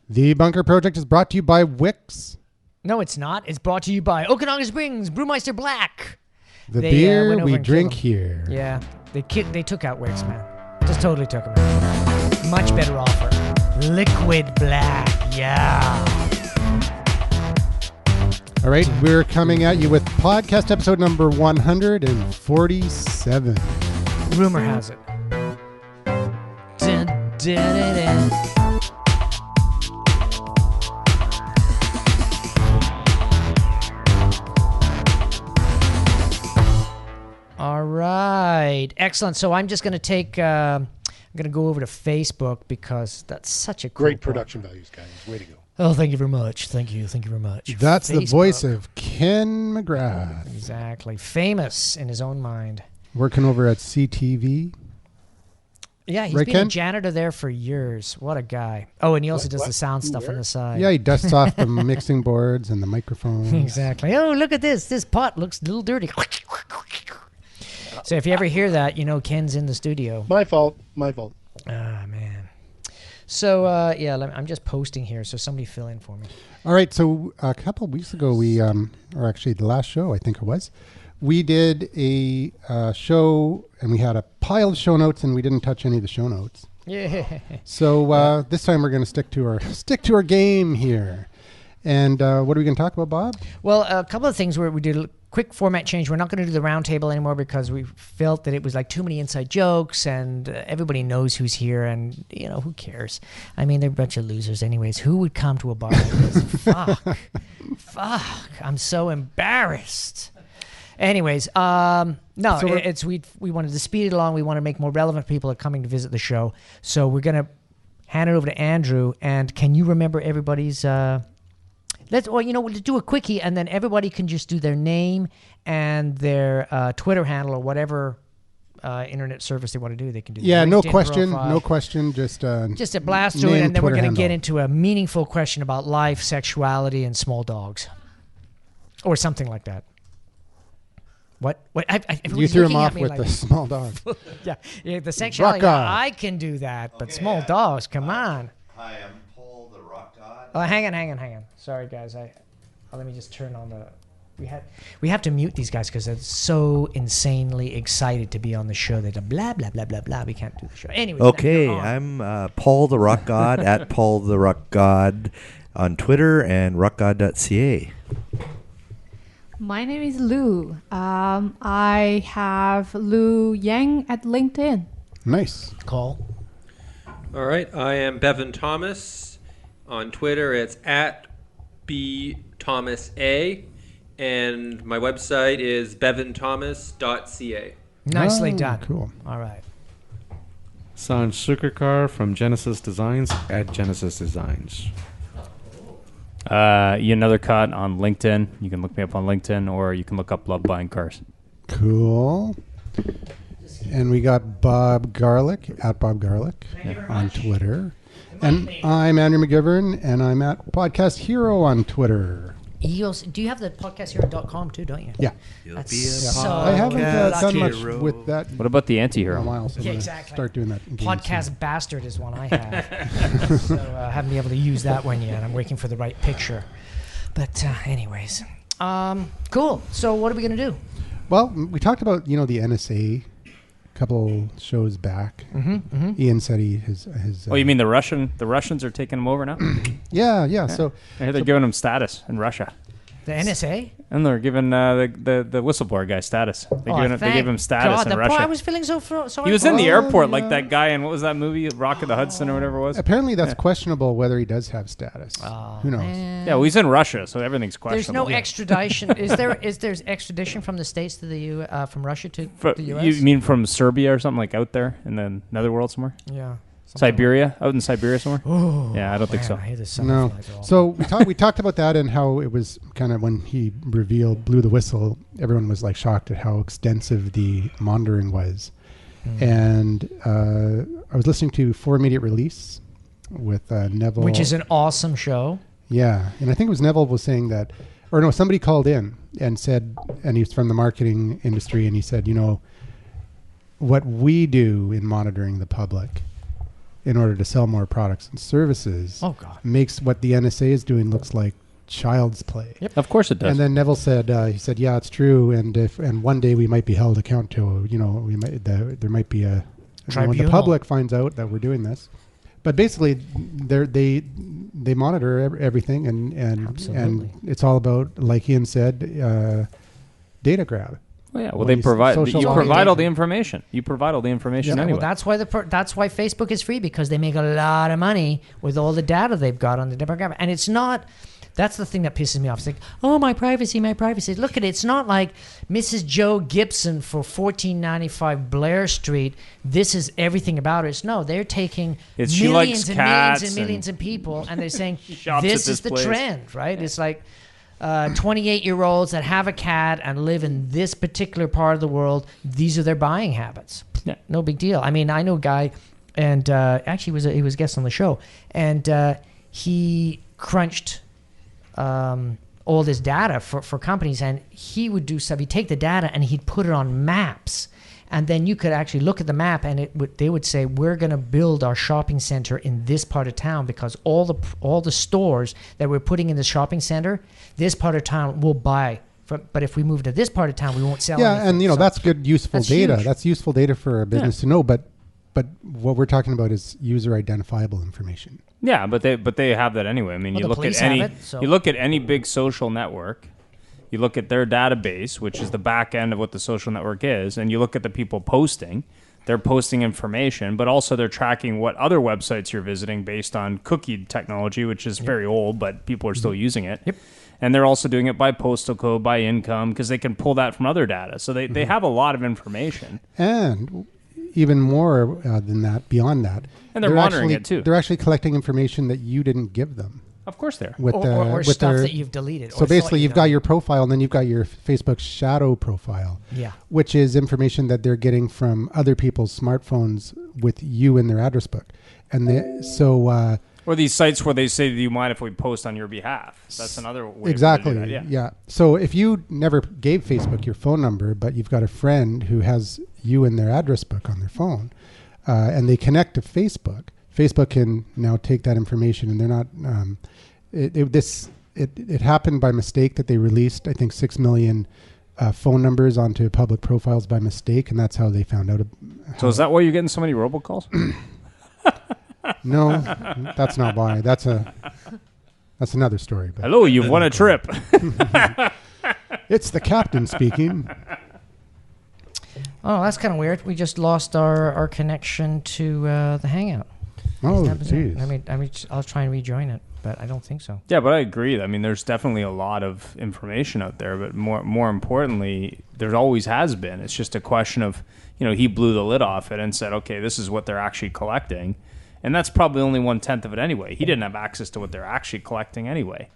The Bunker Project is brought to you by Wix. No, it's not. It's brought to you by Okanagan Springs Brewmaster Black. The beer we drink here. Yeah, they took out Wix, man. Just totally took them out. Much better offer. Liquid Black, yeah. All right, we're coming at you with podcast episode number 147. Rumor has it. Dun, dun, dun, dun. All right. Excellent. So I'm just going to take... I'm going to go over to Facebook because that's such a cool great production values, guys. Way to go. Oh, thank you very much. Thank you very much. That's Facebook. The voice of Ken McGrath. Exactly. Famous in his own mind. Working over at CTV. Yeah, he's been a janitor there for years. What a guy. Oh, and he also does the sound stuff on the side. Yeah, he dusts off the mixing boards and the microphones. Exactly. Oh, look at this. This pot looks a little dirty. So if you ever hear that, you know Ken's in the studio. My fault. Ah, man. So, I'm just posting here, so somebody fill in for me. All right, so a couple of weeks ago, or actually the last show, I think it was, we did a show, and we had a pile of show notes, and we didn't touch any of the show notes. Yeah. So this time we're going to stick to our game here. And what are we going to talk about, Bob? Well, a couple of things where we did a quick format change. We're not going to do the round table anymore because we felt that it was like too many inside jokes and everybody knows who's here and, you know, who cares? I mean, they're a bunch of losers anyways. Who would come to a bar like this? Fuck. I'm so embarrassed. Anyways, we wanted to speed it along. We want to make more relevant people are coming to visit the show. So we're going to hand it over to Andrew. And can you remember everybody's... Let's do a quickie, and then everybody can just do their name and their Twitter handle or whatever internet service they want to do. They can do. Yeah, no question, just a blast through it, and then we're going to get into a meaningful question about life, sexuality, and small dogs, or something like that. What? You threw him off with the small dog. yeah, the sexuality. I can do that, but small dogs, come on. Hi, I'm Paul the Rock God. Oh, hang on. Sorry, guys. Let me just turn on the... We have to mute these guys because they're so insanely excited to be on the show. They're blah, blah, blah, blah, blah. We can't do the show. Anyway. Okay, I'm Paul the Rock God at Paul the Rock God on Twitter and rockgod.ca. My name is Lou. I have Lou Yang at LinkedIn. Nice. Call. All right, I am Bevan Thomas. On Twitter, it's at BThomasA, and my website is bevanthomas.ca. Nicely done. Cool. All right. Sanj Sukarkar from Genesis Designs at Genesis Designs. Another cut on LinkedIn. You can look me up on LinkedIn, or you can look up Love Buying Cars. Cool. And we got Bob Garlick at Bob Garlick on Twitter. And I'm Andrew McGivern, and I'm at Podcast Hero on Twitter. Do you have the podcasthero.com too, don't you? Yeah. I haven't done much with that. What about the anti-hero? In a while, so exactly. Start doing that. Podcast Bastard is one I have. So I haven't been able to use that one yet. I'm waiting for the right picture. But anyways. Cool. So what are we going to do? Well, we talked about, the NSA couple shows back. Ian said his you mean the Russians are taking them over now? yeah. So they're giving them status in Russia. The NSA? And they're giving the whistleblower guy status. They gave him status in Russia. I was feeling so sorry. He was in the airport like that guy in, what was that movie, Rock of the Hudson or whatever it was? Apparently that's questionable whether he does have status. Who knows? Yeah, well, he's in Russia, so everything's questionable. There's no extradition. Is there extradition from the States to the from Russia to the U.S.? You mean from Serbia or something, like out there in the netherworld somewhere? Yeah. Siberia? Out in Siberia somewhere? Oh, yeah, I don't think so. No. So we talked about that and how it was kind of when he blew the whistle, everyone was like shocked at how extensive the monitoring was. And I was listening to For Immediate Release with Neville. Which is an awesome show. Yeah. And I think it was Neville was saying that, or no, somebody called in and said, and he's from the marketing industry, and he said, what we do in monitoring the public in order to sell more products and services. Oh God! Makes what the NSA is doing looks like child's play. Yep. Of course it does. And then Neville said, he said, yeah, it's true. And one day we might be held account to, there might be a, when the public finds out that we're doing this. But basically, they monitor everything, and it's all about, like Ian said, data grab. Well, yeah. Well, they provide. You provide all the information. You provide all the information anyway. Well, that's why Facebook is free, because they make a lot of money with all the data they've got on the demographic, and it's not. That's the thing that pisses me off. It's like, oh, my privacy, my privacy. Look at it. It's not like Mrs. Joe Gibson for 1495 Blair Street. This is everything about her. No, they're taking millions and millions and millions of people, and they're saying, this is the trend, right? Yeah. It's like 28-year-olds that have a cat and live in this particular part of the world. These are their buying habits. Yeah. No big deal. I mean, I know a guy, and actually he was a guest on the show, and he crunched all this data for companies, and he would do stuff. He'd take the data and he'd put it on maps, and then you could actually look at the map, and they would say, we're going to build our shopping center in this part of town because all the stores that we're putting in the shopping center, this part of town will buy. But if we move to this part of town, we won't sell anything. And that's good, useful data. Huge. That's useful data for a business to know. But what we're talking about is user identifiable information. Yeah, but they have that anyway. I mean, you look at any big social network, you look at their database, which is the back end of what the social network is, and you look at the people posting. They're posting information, but also they're tracking what other websites you're visiting based on cookie technology, which is very old, but people are still using it. Yep. And they're also doing it by postal code, by income, because they can pull that from other data. So they have a lot of information. And even more than that, beyond that. And they're monitoring it too. They're actually collecting information that you didn't give them. Of course they are. Or stuff that you've deleted. So basically you've got your profile, and then you've got your Facebook shadow profile, which is information that they're getting from other people's smartphones with you in their address book. And or these sites where they say, do you mind if we post on your behalf? That's another way exactly. to do that. Yeah. So if you never gave Facebook your phone number, but you've got a friend who has you in their address book on their phone, and they connect to Facebook, Facebook can now take that information, and they're not. It happened by mistake that they released, I think, 6 million phone numbers onto public profiles by mistake, and that's how they found out. So is that why you're getting so many robocalls? No, that's not why. That's another story. But hello, you've won a trip. It's the captain speaking. Oh, that's kind of weird. We just lost our connection to the Hangout. Oh, jeez. I mean, I'll try and rejoin it, but I don't think so. Yeah, but I agree. I mean, there's definitely a lot of information out there, but more importantly, there always has been. It's just a question of, he blew the lid off it and said, okay, this is what they're actually collecting. And that's probably only 1/10 of it anyway. He didn't have access to what they're actually collecting anyway.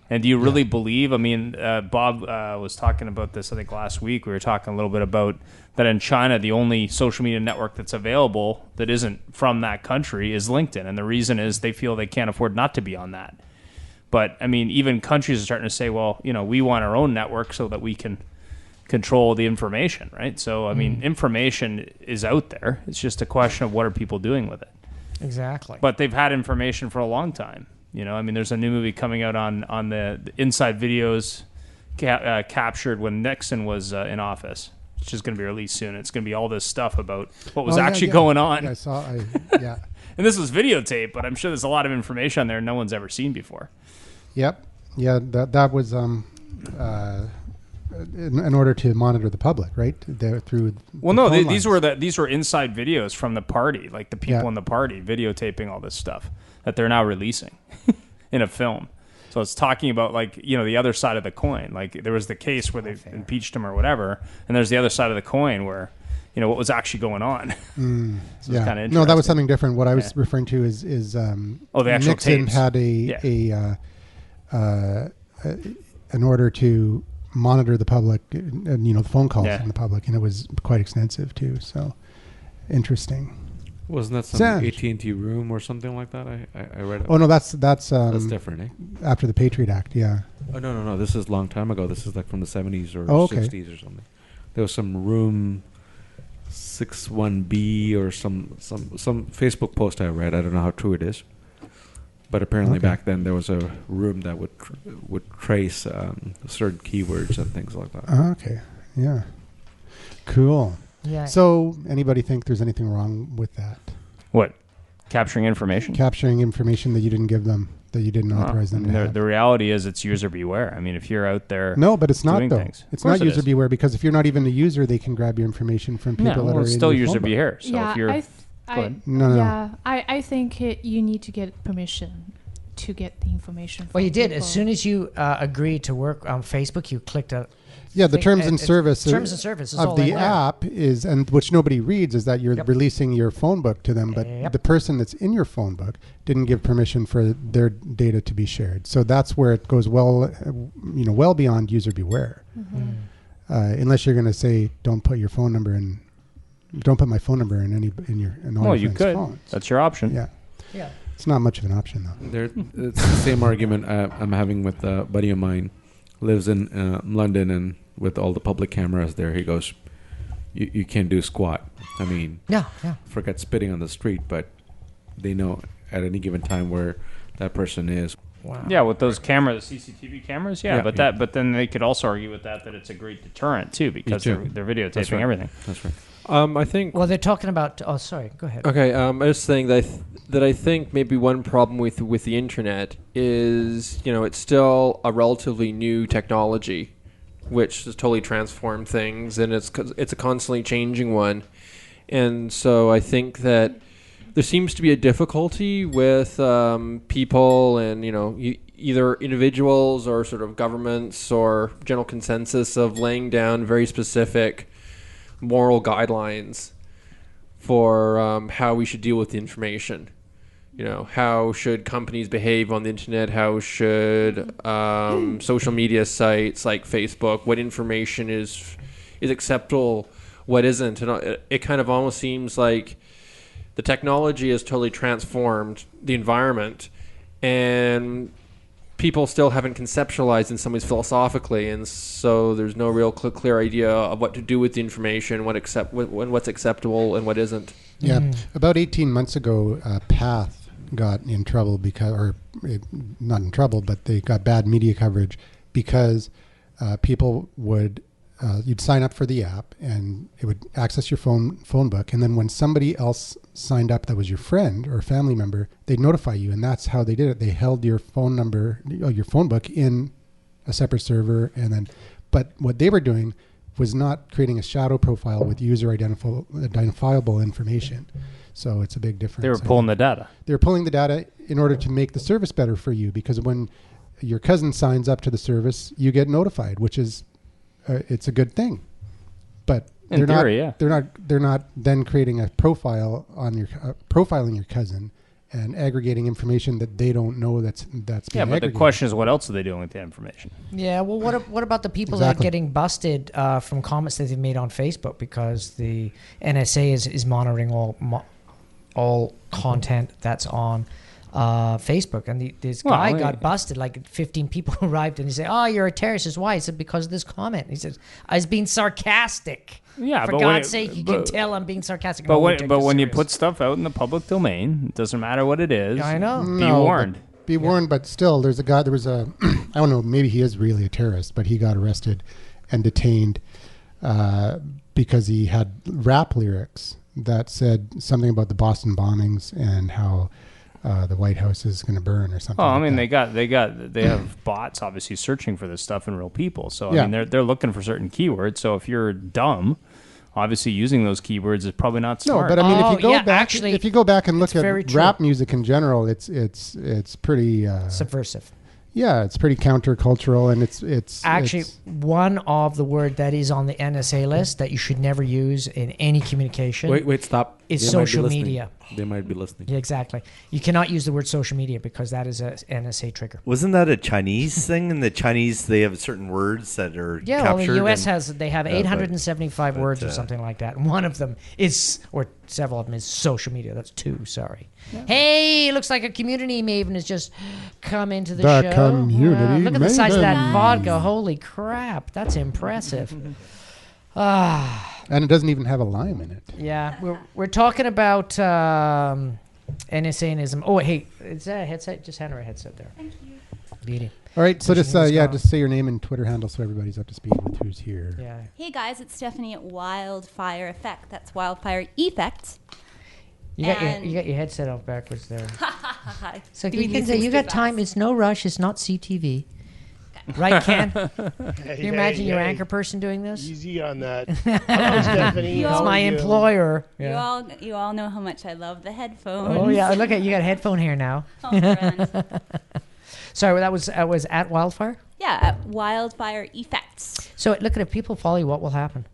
And do you really believe? I mean, Bob was talking about this, I think, last week. We were talking a little bit about that in China, the only social media network that's available that isn't from that country is LinkedIn. And the reason is they feel they can't afford not to be on that. But, I mean, even countries are starting to say, well, we want our own network so that we can control the information, right? So, I mean, information is out there. It's just a question of what are people doing with it. Exactly. But they've had information for a long time. I mean, there's a new movie coming out on the inside videos captured when Nixon was in office, which is going to be released soon. It's going to be all this stuff about what was actually going on. Yeah, I saw. And this was videotape, but I'm sure there's a lot of information on there no one's ever seen before. Yep. Yeah, that was in order to monitor the public, right? These were inside videos from the party, like the people in the party videotaping all this stuff that they're now releasing in a film. So it's talking about the other side of the coin. Like there was the case where they impeached him or whatever, and there's the other side of the coin where what was actually going on. So it's kind of interesting. No, that was something different. What I was referring to is the actual Nixon tapes. had an order to monitor the public, and the phone calls from the public, and it was quite extensive too. So interesting. Wasn't that some AT&T room or something like that? I read it. Oh no, that's different, eh? After the Patriot Act, yeah. Oh no, this is a long time ago. This is like from the 70s or 60s or something. There was some room 61B or some Facebook post I read. I don't know how true it is, but apparently back then there was a room that would trace certain keywords and things like that. Okay, yeah, cool. Yeah. So, anybody think there's anything wrong with that? What? Capturing information? Capturing information that you didn't give them, that you didn't authorize them to have. The reality is it's user beware. I mean, if you're out there No, but it's not, doing though. things. It's not user beware, because if you're not even a user, they can grab your information from people that are it's in still your user phone book. beware. So if you're... I think you need to get permission to get the information. Well, you did. people. As soon as you agreed to work on Facebook, you clicked a... Yeah, the terms and service is all of the in there. app is, and which nobody reads, is that you're releasing your phone book to them, but the person that's in your phone book didn't give permission for their data to be shared. So that's where it goes well beyond user beware. Mm-hmm. Unless you're going to say, don't put my phone number in all your friends' could. phones. That's your option. Yeah. It's not much of an option, though. It's the same argument I'm having with a buddy of mine. Lives in London, and with all the public cameras there, he goes, you can't do squat. I mean, forget spitting on the street, but they know at any given time where that person is. Wow. Yeah, with those cameras, CCTV cameras, but then they could also argue with that it's a great deterrent too, because they're videotaping everything. That's right. I think. Well, they're talking about. Oh, sorry. Go ahead. Okay. I was saying that I think maybe one problem with the internet is it's still a relatively new technology, which has totally transformed things, and it's a constantly changing one, and so I think that there seems to be a difficulty with people and either individuals or sort of governments or general consensus of laying down very specific moral guidelines for how we should deal with the information. How should companies behave on the internet? How should social media sites like Facebook? What information is acceptable? What isn't? And it kind of almost seems like the technology has totally transformed the environment, and people still haven't conceptualized in some ways philosophically, and so there's no real clear idea of what to do with the information, what's acceptable and what isn't. Yeah, about 18 months ago, Path got in trouble not in trouble, but they got bad media coverage because people would you'd sign up for the app and it would access your phone book, and then when somebody else signed up that was your friend or family member, they'd notify you, and that's how they did it. They held your phone number, your phone book, in a separate server, but what they were doing was not creating a shadow profile with user identifiable information. So it's a big difference. They were pulling the data. They were pulling the data in order to make the service better for you, because when your cousin signs up to the service, you get notified, which is it's a good thing. But they're not then creating a profile on your profiling your cousin and aggregating information that they don't know that's being but the question is, what else are they doing with the information? Yeah, well, what about the people that are getting busted from comments that they've made on Facebook because the NSA is monitoring all content that's on Facebook, and this guy got busted. Like 15 people arrived, and he said, "Oh, you're a terrorist." He says, "Why?" He said, "Because of this comment." He says, "I was being sarcastic." Yeah, for God's sake, you can tell I'm being sarcastic. But when you put stuff out in the public domain, it doesn't matter what it is. I know. Be warned. Be warned, but still, there's a guy. There was I don't know. Maybe he is really a terrorist, but he got arrested and detained because he had rap lyrics that said something about the Boston bombings and how the White House is going to burn or something. Oh, I mean, they have bots obviously searching for this stuff in real people. So Yeah. I mean, they're looking for certain keywords. So if you're dumb, obviously using those keywords is probably not smart. No, but I mean, if you go back and look at rap music in general, it's pretty subversive. Yeah, it's pretty countercultural, and it's actually one of the word that is on the NSA list that you should never use in any communication. Wait, stop. Is social media. They might be listening. Yeah, exactly. You cannot use the word social media because that is a NSA trigger. Wasn't that a Chinese thing? In the Chinese, they have certain words that are captured. Well, the U.S. they have 875 words or something like that, and one of them is, or several of them is social media. That's 2. Sorry. Yeah. Hey, looks like a community maven has just come into the show. Look at the size of that vodka. Holy crap, that's impressive. And it doesn't even have a lime in it. Yeah, we're talking about NSA-ism. Oh, hey, is that a headset? Just hand her a headset there. Thank you. Beauty. All right, so just just say your name and Twitter handle so everybody's up to speed with who's here. Yeah. Hey guys, it's Stephanie at Wildfire Effect. That's Wildfire Effect. You got your headset off backwards there. So Doing you can these say things you too got time. It's no rush. It's not CTV. Right, Ken? Can you imagine your anchor person doing this? Easy on that. Hello, Stephanie. It's my employer. Yeah. You all know how much I love the headphones. Oh yeah, look at you got headphone hair now. Oh, friend. Sorry, that was at Wildfire. Yeah, at Wildfire Effects. So look at if people follow you, what will happen?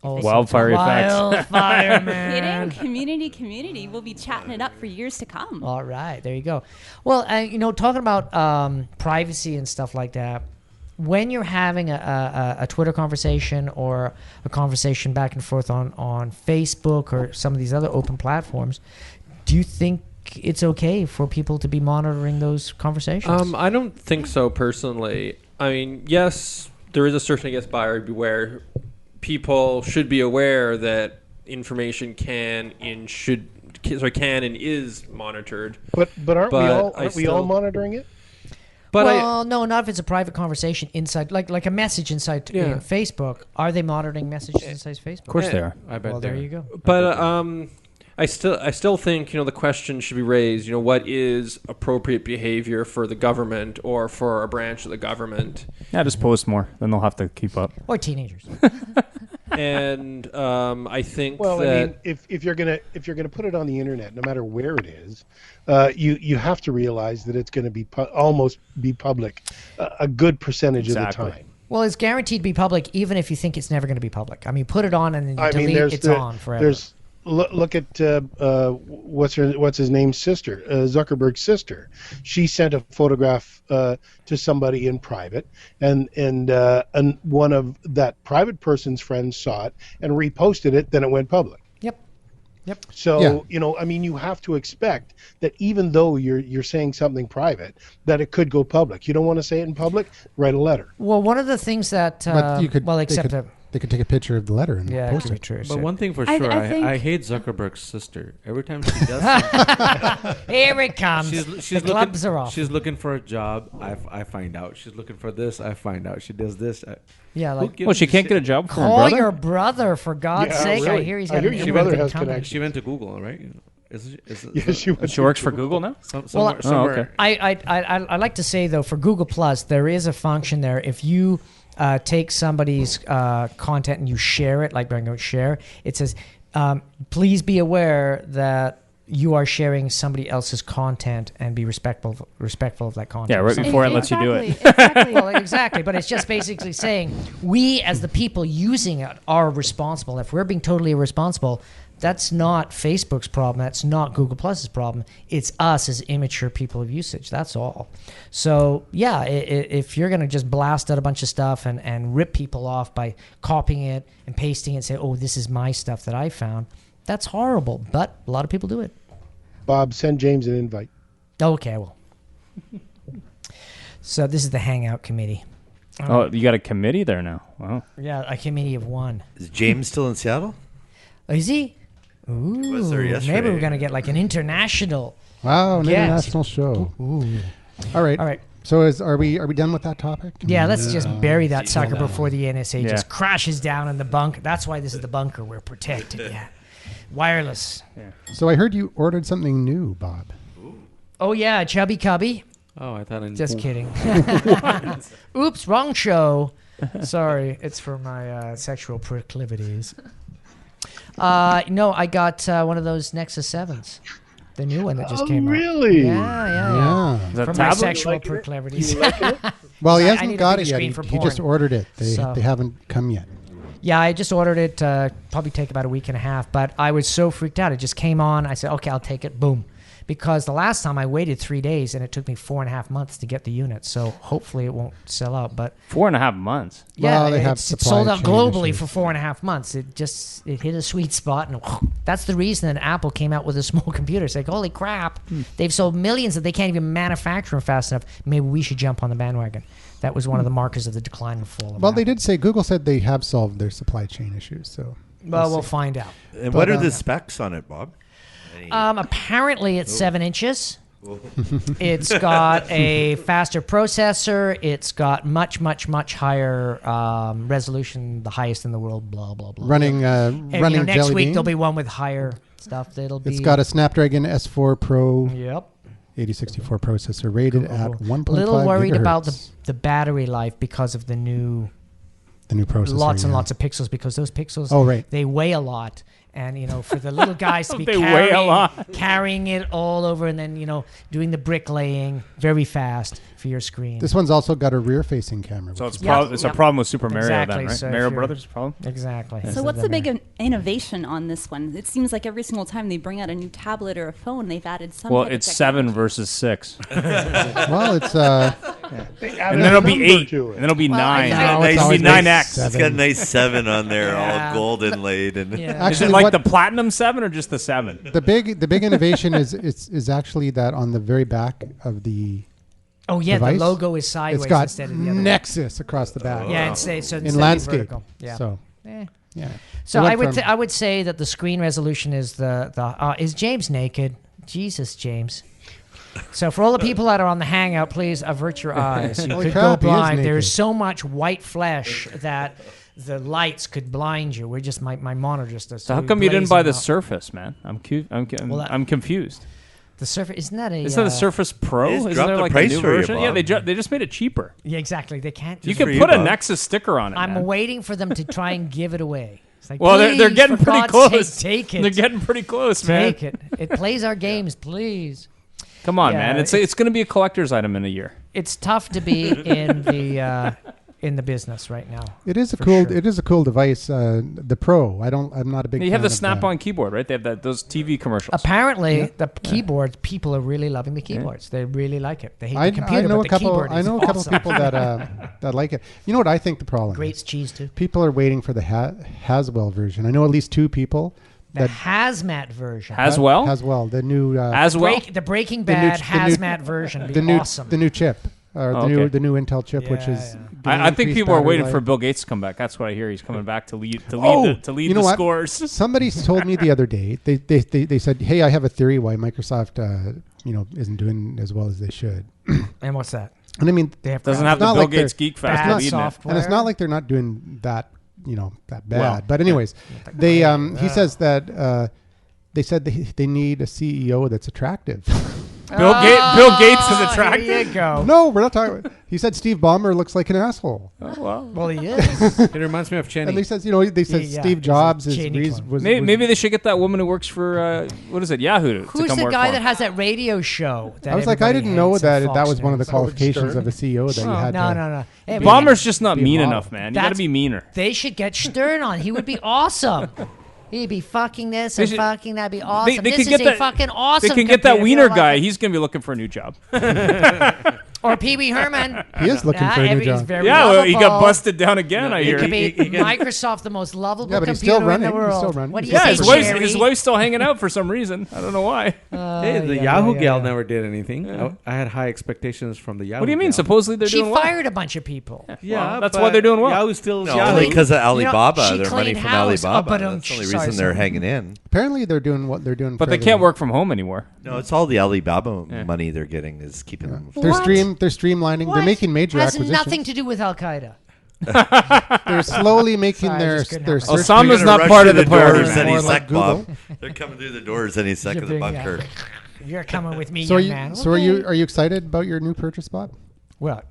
Wildfire Effects. Wildfire, man. Kidding. Community. We'll be chatting it up for years to come. All right, there you go. Well, talking about privacy and stuff like that, when you're having a Twitter conversation or a conversation back and forth on Facebook or some of these other open platforms, do you think it's okay for people to be monitoring those conversations? I don't think so personally. I mean, yes, there is a certain, buyer beware. People should be aware that information can and is monitored. But aren't we all monitoring it? But no, not if it's a private conversation inside, like a message inside in Facebook. Are they monitoring messages inside Facebook? Of course they are. I bet. Well, there you go. But I still think the question should be raised. What is appropriate behavior for the government or for a branch of the government? Yeah, just post more. Then they'll have to keep up. Or teenagers. And I think if you're gonna put it on the internet, no matter where it is, you have to realize that it's going to be almost be public a good percentage of the time. Well, it's guaranteed to be public, even if you think it's never going to be public. I mean, put it on and then you delete. It's on forever. Look at what's his name's sister, Zuckerberg's sister. She sent a photograph to somebody in private, and one of that private person's friends saw it and reposted it. Then it went public. Yep. So you have to expect that even though you're saying something private, that it could go public. You don't want to say it in public. Write a letter. Well, one of the things that they could take a picture of the letter and post it. True. But one thing for sure, I hate Zuckerberg's sister. Every time she does something, here it comes. Clubs are off. She's looking for a job. I find out. She's looking for this. I find out. She does this. She can't get a job for her brother? Call your brother, for God's sake. Really. I hear he's got your brother has company. She went to Google, right? She works for Google now? Somewhere. I like to say, though, for Google Plus, there is a function there. If you take somebody's content and you share it, like I'm going to share, it says, please be aware that you are sharing somebody else's content and be respectful of that content. Yeah, right before it lets you do it. Exactly. Well, exactly. But it's just basically saying we, as the people using it, are responsible. If we're being totally irresponsible, that's not Facebook's problem. That's not Google Plus's problem. It's us as immature people of usage. That's all. So, yeah, if you're going to just blast out a bunch of stuff and rip people off by copying it and pasting it and say, oh, this is my stuff that I found, that's horrible. But a lot of people do it. Bob, send James an invite. Okay, well. So this is the Hangout committee. Oh, you got a committee there now. Wow. Yeah, a committee of one. Is James still in Seattle? Is he? Ooh, He was there yesterday. Maybe we're going to get like an international. Wow, an Yes. international show. Ooh. All right. So are we done with that topic? Yeah, let's just bury that sucker before the NSA Yeah. just crashes down in the bunker. That's why this is the bunker. We're protected. Yeah. Wireless. Yeah. So I heard you ordered something new, Bob. Oh, yeah, Chubby Cubby. Oh, I thought. Just kidding. Oops, wrong show. Sorry, it's for my sexual proclivities. No, I got one of those Nexus 7s. The new one that just came out. Really? Yeah. Is that For my tablet? sexual proclivities. Well, he I hasn't need a got bigger it yet. screen for He just porn. ordered it. So- They haven't come yet. Yeah, I just ordered it. Probably take about a week and a half. But I was so freaked out. It just came on. I said, okay, I'll take it. Boom. Because the last time I waited 3 days and it took me 4.5 months to get the unit. So hopefully it won't sell out. But 4.5 months. yeah, Well, they have it's supply sold out chain globally issues. for 4.5 months. It hit a sweet spot, and that's the reason that Apple came out with a small computer. It's like, holy crap, they've sold millions that they can't even manufacture them fast enough. Maybe we should jump on the bandwagon. That was one of the markers of the decline and fall of Well, Apple. they did say, Google said they have solved their supply chain issues. So Well, we'll find out. And what are the specs on it, Bob? Apparently, it's 7 inches. It's got a faster processor. It's got much higher resolution, the highest in the world. Blah blah blah. Running next Jelly week Bean. there'll be one with higher stuff. It's got a Snapdragon S4 Pro. Yep. 8064 processor rated at 1.5 A little worried gigahertz. about the battery life because of the new processor. Lots and lots of pixels, because those pixels, they weigh a lot. And, for the little guys to be carrying it all over and then, doing the bricklaying very fast for your screen. This one's also got a rear-facing camera. So it's a problem with Super Mario then, right? So Mario Brothers problem? Exactly. So what's the big innovation on this one? It seems like every single time they bring out a new tablet or a phone, they've added some Well, type of it's 7 technology. versus 6. Well, it's... and then it'll be 8. And then it'll be 9. It'll be 9X. It's got a nice 7 on there, all gold inlaid. And Is it like the Platinum 7 or just the 7? The big innovation is actually that on the very back of the device, the logo is sideways it's got instead of the other Nexus across the back. Yeah, so in landscape. Vertical. Yeah. So, So I would say that the screen resolution is is James naked? Jesus, James. So for all the people that are on the Hangout, please avert your eyes. You could go blind. There is so much white flesh that the lights could blind you. We're just my monitor just does. So how come you didn't buy the Surface, man? I'm confused. The Surface isn't that a Surface Pro? Isn't there like a new version? Yeah, they just made it cheaper. Yeah, exactly. They can't. You can put a Nexus sticker on it. I'm waiting for them to try and give it away. It's like, well, they're getting pretty close. Take it. They're getting pretty close, man. Take it. It plays our games, please. Come on, man. It's going to be a collector's item in a year. It's tough to be in the business right now. It is a cool device. The Pro. I'm not a big. You have the Snap-on keyboard, right? They have those TV commercials. Apparently, the keyboards. People are really loving the keyboards. They really like it. They hate the computer, I know but the keyboard I know a couple of people that like it. You know what I think the problem? Grates cheese too. People are waiting for the Haswell version. I know at least 2 people. The hazmat version. Haswell, the new the Breaking Bad hazmat version. Awesome. The new chip. The new Intel chip, which is. I think people are waiting for Bill Gates to come back. That's what I hear. He's coming back to lead the scores. Somebody told me the other day. They said, "Hey, I have a theory why Microsoft, isn't doing as well as they should." And what's that? And I mean, doesn't have the Bill Gates geek factor leading it. And it's not like they're not doing that. That bad. Well, but anyways, they he says that they said they need a CEO that's attractive. Bill Gates is attractive. There you go. No, we're not talking. He said Steve Ballmer looks like an asshole. Oh well, he is. It reminds me of Cheney. And they said Steve Jobs was maybe they should get that woman who works for what is it, Yahoo? Who's the guy that has that radio show? That I was like, I didn't know that was one of the qualifications of a CEO that you had. No. Hey, Ballmer's just not mean enough, man. You got to be meaner. They should get Stern on. He would be awesome. He'd be fucking this and fucking that'd be awesome. They this is a fucking awesome. They can get that wiener guy. He's going to be looking for a new job. Or Pee Wee Herman. He is looking for a new job. He got busted down again. I hear. He could be Microsoft, the most lovable but he's computer still running. in the world. He's still running. What do you say, his wife's still hanging out for some reason. I don't know why. The Yahoo gal never did anything. I had high expectations from the Yahoo. What do you mean? Supposedly they're doing well. She fired a bunch of people. Yeah, that's why they're doing well. Yahoo's still only because of Alibaba. They're money from house. Alibaba. That's the only reason they're hanging in. Apparently, they're doing what they're doing. But they can't work from home anymore. No, it's all the Alibaba money they're getting is keeping them. They're streamlining. They're making major acquisitions. Has nothing to do with Al Qaeda. They're slowly making their Osama's not part of the doors party. any sec, Bob. They're coming through the doors any second of the bunker. You're coming with me, young man. So are you excited about your new purchase, Bob? What?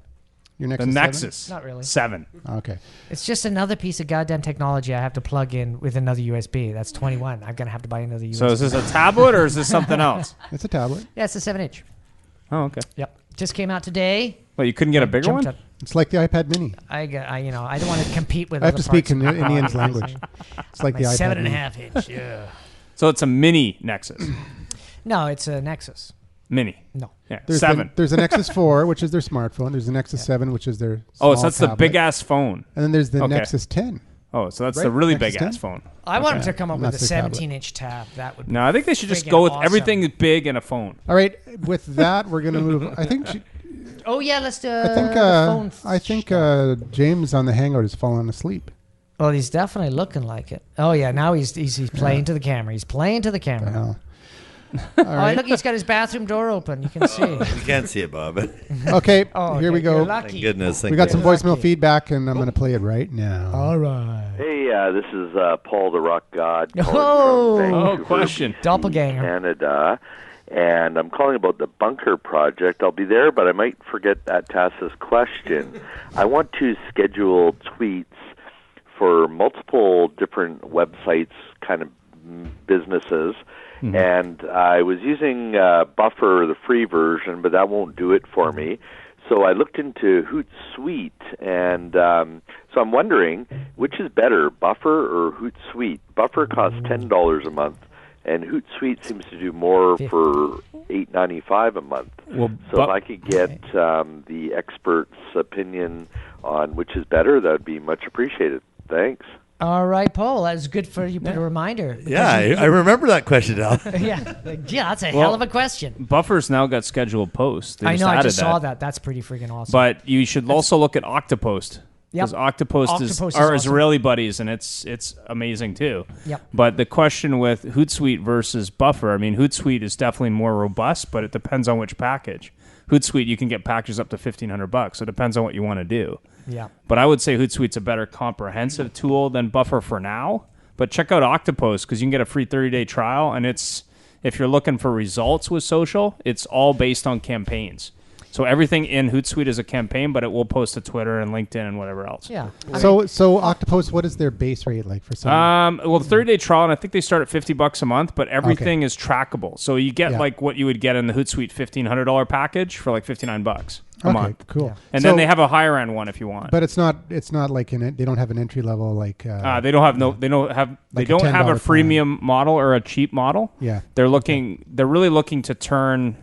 Your Nexus 7? Nexus. Not really. 7. Okay. It's just another piece of goddamn technology I have to plug in with another USB. That's 21. I'm going to have to buy another USB. So is this a tablet or is this something else? It's a tablet. Yeah, it's a 7-inch. Oh, okay. Yep. Just came out today. Well, you couldn't get a bigger one? It's like the iPad Mini. I don't want to compete with. I have to speak in Ian's language. It's like the iPad 7.5 inch. Yeah. So it's a mini Nexus. No, it's a Nexus. Mini. No. Yeah. There's 7. There's a Nexus 4, which is their smartphone. There's a Nexus 7, which is their small so that's tablet. the big ass phone. And then there's the Nexus 10. Oh, so that's the really big ass phone. I want them to come up with a 17-inch tab. That would. No, I think they should just go with everything big and a phone. All right. With that, we're going to move. I think. Oh yeah, let's do. I think James on the Hangout has fallen asleep. Well, he's definitely looking like it. Oh yeah, now he's playing to the camera. He's playing to the camera. All right. Look, he's got his bathroom door open. You can see. You can't see it, Bob. Okay, here we go. Lucky. Thank goodness. We got some voicemail feedback, and I'm going to play it right now. All right. Hey, this is Paul the Rock God calling Oh, from Vancouver, question. Doppelganger. Canada. And I'm calling about the bunker project. I'll be there, but I might forget to ask this question. I want to schedule tweets for multiple different websites, kind of businesses. Mm-hmm. And I was using Buffer, the free version, but that won't do it for me. So I looked into Hootsuite, and so I'm wondering, which is better, Buffer or Hootsuite? Buffer costs $10 a month, and Hootsuite seems to do more for $8.95 a month. Well, so if I could get the expert's opinion on which is better, that would be much appreciated. Thanks. All right, Paul. That's good for you. Put a reminder. Yeah, I remember that question now. yeah, that's a hell of a question. Buffer's now got scheduled posts. I know. I just saw that. That's pretty freaking awesome. But you should also look at Octopost. Because Octopost is our awesome. Israeli buddies, and it's amazing too. Yep. But the question with Hootsuite versus Buffer, I mean, Hootsuite is definitely more robust, but it depends on which package. Hootsuite, you can get packages up to $1,500, so it depends on what you want to do. Yeah. But I would say Hootsuite's a better comprehensive tool than Buffer for now. But check out Octopost because you can get a free 30-day trial, and if you're looking for results with social, it's all based on campaigns. So everything in Hootsuite is a campaign, but it will post to Twitter and LinkedIn and whatever else. Yeah. So Octopost, what is their base rate like for some? Well, the 30-day trial, and I think they start at $50 a month, but everything is trackable. So you get like what you would get in the Hootsuite $1,500 package for like $59 a month. Cool. Yeah. And then they have a higher end one if you want. But it's not like they don't have an entry level like. They don't have a freemium model or a cheap model. Yeah. They're really looking to turn.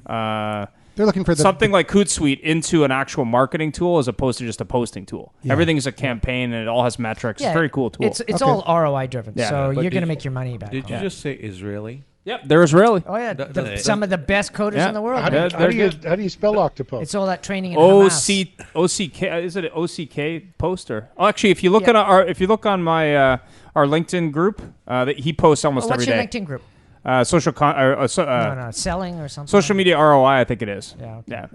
They're looking for something like Hootsuite into an actual marketing tool as opposed to just a posting tool. Yeah. Everything is a campaign and it all has metrics. Yeah. It's a very cool tool. It's all ROI driven, so you're going to make your money back. Did you just say Israeli? Yep, they're Israeli. Oh yeah, some of the best coders in the world. How do you spell Octopus? It's all that training in OCK. Is it an OCK poster? Oh, actually, if you look on my our LinkedIn group, he posts almost every day. What's your LinkedIn group? Selling or something. Social media ROI, I think it is. Yeah. Okay. Yeah,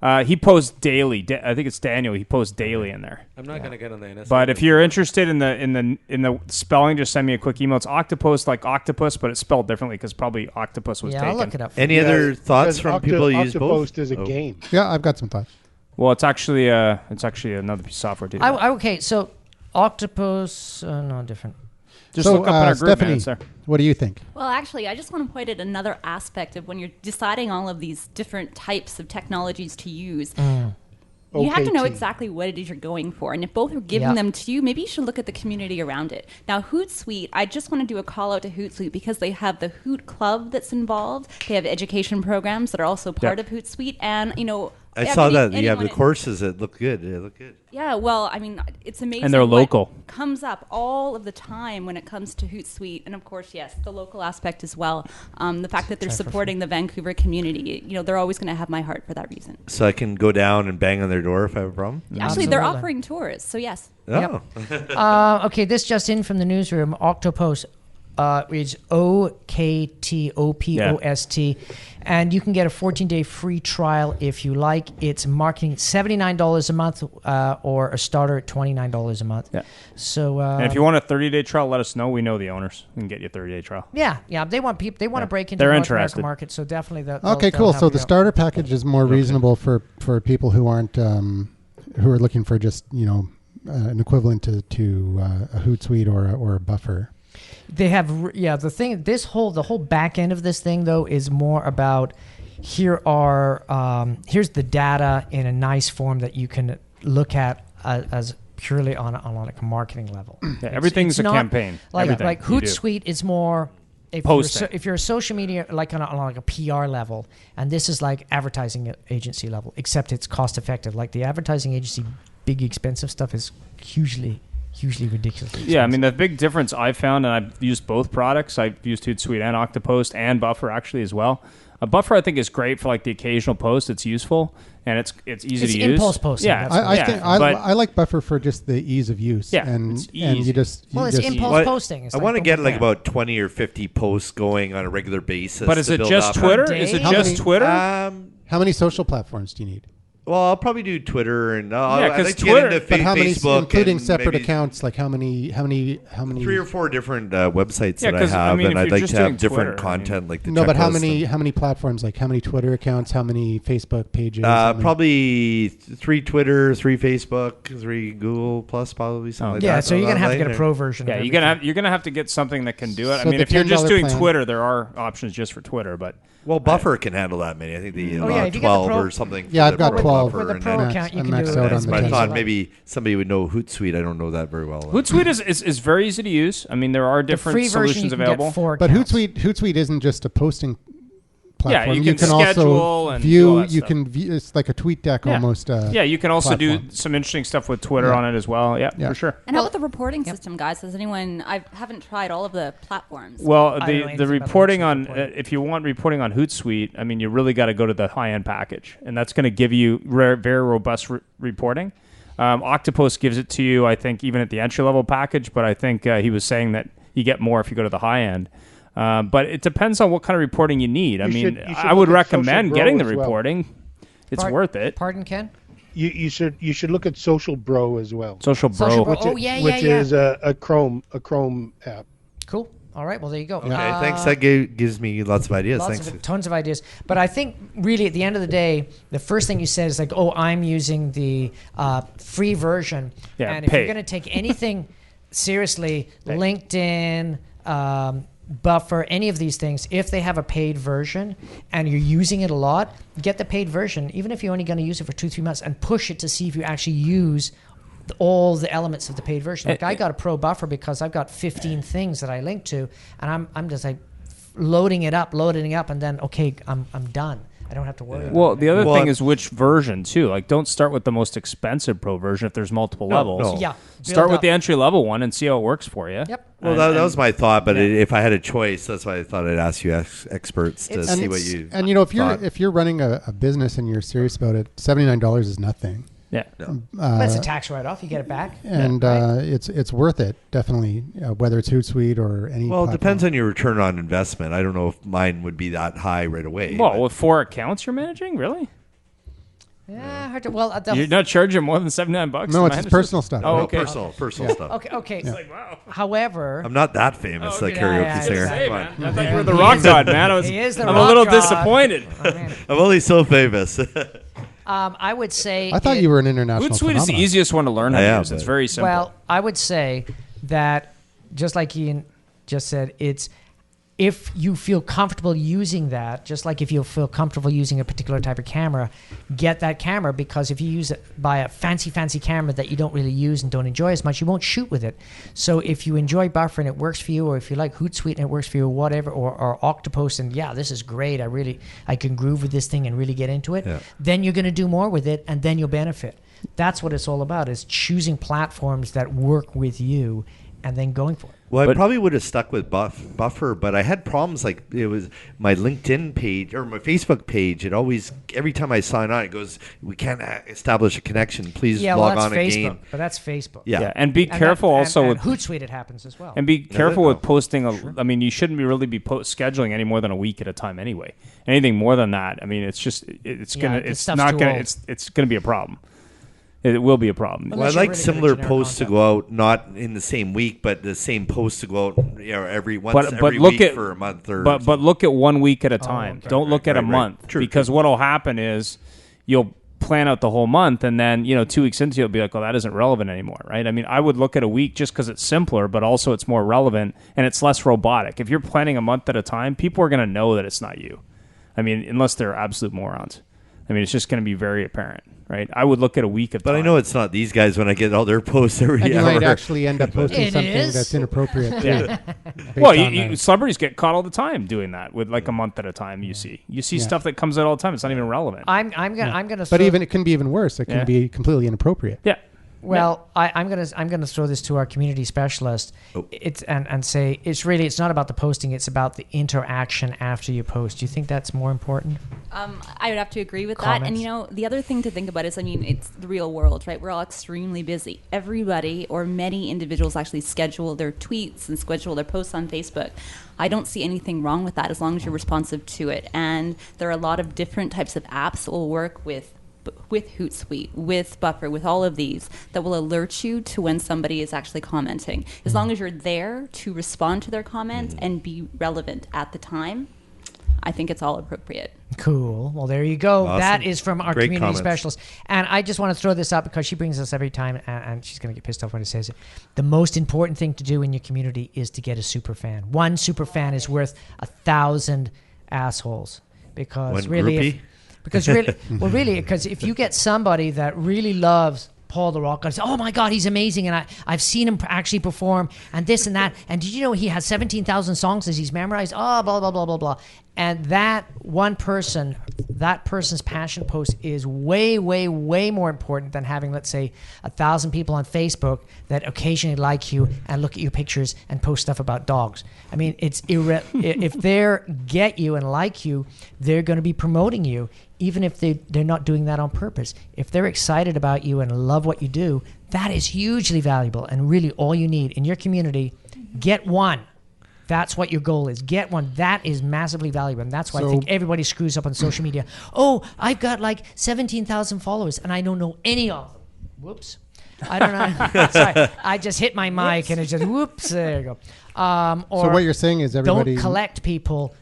and he posts daily. I think it's Daniel. He posts daily in there. I'm not gonna get on the NSA. But if you're interested in the spelling, just send me a quick email. It's Octopus, like octopus, but it's spelled differently because probably octopus was taken. I'll look it up. Any other thoughts from people who use both? Octopost is a game. Yeah, I've got some thoughts. Well, it's actually another piece of software too. Okay, so Octopus, no different. Just look up in our group, Stephanie, man, what do you think? Well, actually, I just want to point at another aspect of when you're deciding all of these different types of technologies to use. You have to know exactly what it is you're going for. And if both are giving them to you, maybe you should look at the community around it. Now, Hootsuite, I just want to do a call out to Hootsuite because they have the Hoot Club that's involved. They have education programs that are also part of Hootsuite. And, I saw that. You have the courses that look good. They look good. Yeah, well, I mean, it's amazing. And they're local. Comes up all of the time when it comes to Hootsuite. And, of course, yes, the local aspect as well. The fact that they're supporting the Vancouver community, they're always going to have my heart for that reason. So I can go down and bang on their door if I have a problem? Actually, they're offering tours, so yes. Oh. Yep. Okay, this just in from the newsroom. Octopus is OKTOPOST. And you can get a 14-day free trial if you like. It's marketing $79 a month or a starter at $29 a month. Yeah. So and if you want a 30-day trial, let us know. We know the owners. We can get you a 30-day trial. Yeah. They want people. They want to break into the North American market. So definitely okay, cool. So the starter package is more reasonable for people who aren't who are looking for just an equivalent to a Hootsuite or a Buffer. They have the whole back end of this thing though is more about here's the data in a nice form that you can look at as purely on like a marketing level. Yeah, everything's a campaign. Like Hootsuite is more if you're a social media like on a PR level, and this is like advertising agency level, except it's cost effective. Like the advertising agency, big expensive stuff is hugely ridiculous. Yeah, I mean, the big difference I've found, and I've used both products. I've used Hootsuite and Octopost and Buffer actually as well. A Buffer, I think, is great for like the occasional post. It's useful and it's easy to use. Impulse posting. Yeah, I like Buffer for just the ease of use. Yeah, and it's easy. and it's impulse posting. It's I want to get like about 20 or 50 posts going on a regular basis. But is it just Twitter? Is it just Twitter? How many social platforms do you need? Well, I'll probably do Twitter and because like Twitter. But how many, Facebook, including separate accounts? Like how many? 3 or 4 different websites that I have, I mean, and I'd like to have different Twitter, content like the no. But how checklist many platforms? Like how many Twitter accounts? How many Facebook pages? Probably 3 Twitter, 3 Facebook, 3 Google Plus, probably something like that. Yeah, so you're gonna have to get a pro version. Yeah, you're gonna have to get something that can do it. So I mean, if you're just doing plan. Twitter, there are options just for Twitter, but. Well, Buffer can handle that many. I think the if you 12 pro, or something. Yeah, I've got 12. With a pro account, you can do it. But I thought maybe somebody would know Hootsuite. I don't know that very well. Hootsuite is very easy to use. I mean, there are different solutions available. But Hootsuite isn't just a posting platform. Yeah, you can schedule also and view. do all that You stuff. can view. It's like a tweet deck almost. Yeah, you can also platform. do some interesting stuff with Twitter on it as well. Yeah, for sure. And how about the reporting system, guys? Has anyone? I haven't tried all of the platforms. Well, the reporting on if you want reporting on Hootsuite, I mean, you really got to go to the high-end package, and that's going to give you very robust reporting. Octopus gives it to you, I think, even at the entry-level package, but I think he was saying that you get more if you go to the high end. But it depends on what kind of reporting you need. I would recommend getting the reporting. It's worth it. Pardon, Ken? You should look at Social Bro as well. Social Bro. Which is a Chrome app. Cool. All right. Well, there you go. Okay, thanks. That gives me lots of ideas. Tons of ideas. But I think really at the end of the day, the first thing you said is like, oh, I'm using the free version. Yeah, and if you're going to take anything seriously, LinkedIn, Buffer, any of these things, if they have a paid version and you're using it a lot, get the paid version, even if you're only going to use it for 2-3 months, and push it to see if you actually use all the elements of the paid version. Like I got a pro Buffer because I've got 15 things that I link to, and I'm just like loading it up, and then okay, I'm done. I don't have to worry. Well, the other thing is which version too. Like, don't start with the most expensive pro version if there's multiple levels. No. Yeah, start with the entry level one and see how it works for you. Yep. Well, that was my thought, but if I had a choice, that's why I thought I'd ask you experts to see what you. And if you're running a business and you're serious about it, $79 is nothing. Yeah, but it's a tax write-off. You get it back, and it's worth it definitely. Whether it's Hootsuite or any. Well, platform. it depends on your return on investment. I don't know if mine would be that high right away. Well, with 4 accounts you're managing, really? Yeah, hard to. Well, you're not charging more than $79. No, it's his personal stuff. Oh, okay. Personal stuff. Okay. It's like, wow. However, I'm not that famous, like karaoke singer. I thought you were the rock god, man. I'm a little disappointed. I'm only so famous. I would say I thought you were an international. Hootsuite is the easiest one to learn how to use. It's very simple. Well, I would say that just like Ian just said, it's if you feel comfortable using that, just like if you feel comfortable using a particular type of camera, get that camera, because if you buy a fancy camera that you don't really use and don't enjoy as much, you won't shoot with it. So if you enjoy Buffer and it works for you, or if you like Hootsuite and it works for you, or whatever, or Octopus and this is great, I can groove with this thing and really get into it, then you're going to do more with it and then you'll benefit. That's what it's all about, is choosing platforms that work with you and then going for it. Well, I probably would have stuck with Buffer, but I had problems. Like, it was my LinkedIn page or my Facebook page. It always, every time I sign on, it goes, "We can't establish a connection. Please log on again." But that's Facebook. Yeah, and be careful also with Hootsuite. It happens as well. And be careful with posting. I mean, you shouldn't really be scheduling any more than a week at a time anyway. Anything more than that, I mean, it's gonna be a problem. It will be a problem. Well, I'd like similar posts to go out, not in the same week, but the same posts to go out every week for a month. But look at 1 week at a time. Okay. Don't look at a month. True, because what will happen is you'll plan out the whole month, and then 2 weeks into it, you'll be like, "Oh, that isn't relevant anymore," right? I mean, I would look at a week just because it's simpler, but also it's more relevant and it's less robotic. If you're planning a month at a time, people are going to know that it's not you. I mean, unless they're absolute morons. I mean, it's just going to be very apparent, right? I would look at a week of time. But I know it's not these guys when I get all their posts every hour. And you might actually end up posting something that's inappropriate. Yeah. Well, celebrities get caught all the time doing that with like a month at a time. You see stuff that comes out all the time. It's not even relevant. I'm gonna. But it can be even worse. It can be completely inappropriate. Yeah. Well, I'm gonna throw this to our community specialist. It's and say it's not about the posting; it's about the interaction after you post. Do you think that's more important? I would have to agree with that. And the other thing to think about is, it's the real world, right? We're all extremely busy. Everybody or many individuals actually schedule their tweets and schedule their posts on Facebook. I don't see anything wrong with that as long as you're responsive to it. And there are a lot of different types of apps that will work with Hootsuite, with Buffer, with all of these that will alert you to when somebody is actually commenting. As long as you're there to respond to their comments and be relevant at the time, I think it's all appropriate. Cool. Well, there you go. Awesome. That is from our Great community comments. specialist. And I just want to throw this up because she brings us every time, and she's going to get pissed off when it says it. The most important thing to do in your community is to get a super fan. One super fan is worth 1,000 assholes. Because One really, groupie? because if you get somebody that really loves Paul the Rock, I say, oh my God, he's amazing, and I've seen him actually perform, and this and that, and did you know he has 17,000 songs that he's memorized? Oh, blah blah blah blah blah. And that one person, that person's passion post is way, way, way more important than having, let's say, 1,000 people on Facebook that occasionally like you and look at your pictures and post stuff about dogs. I mean, it's if they get you and like you, they're going to be promoting you, even if they're not doing that on purpose. If they're excited about you and love what you do, that is hugely valuable. And really all you need in your community, get one. That's what your goal is. Get one. That is massively valuable. And that's why I think everybody screws up on social media. Oh, I've got like 17,000 followers and I don't know any of them. Whoops. I don't know. Sorry. I just hit my mic and it just, whoops, there you go. Or so what you're saying is everybody... Don't collect people,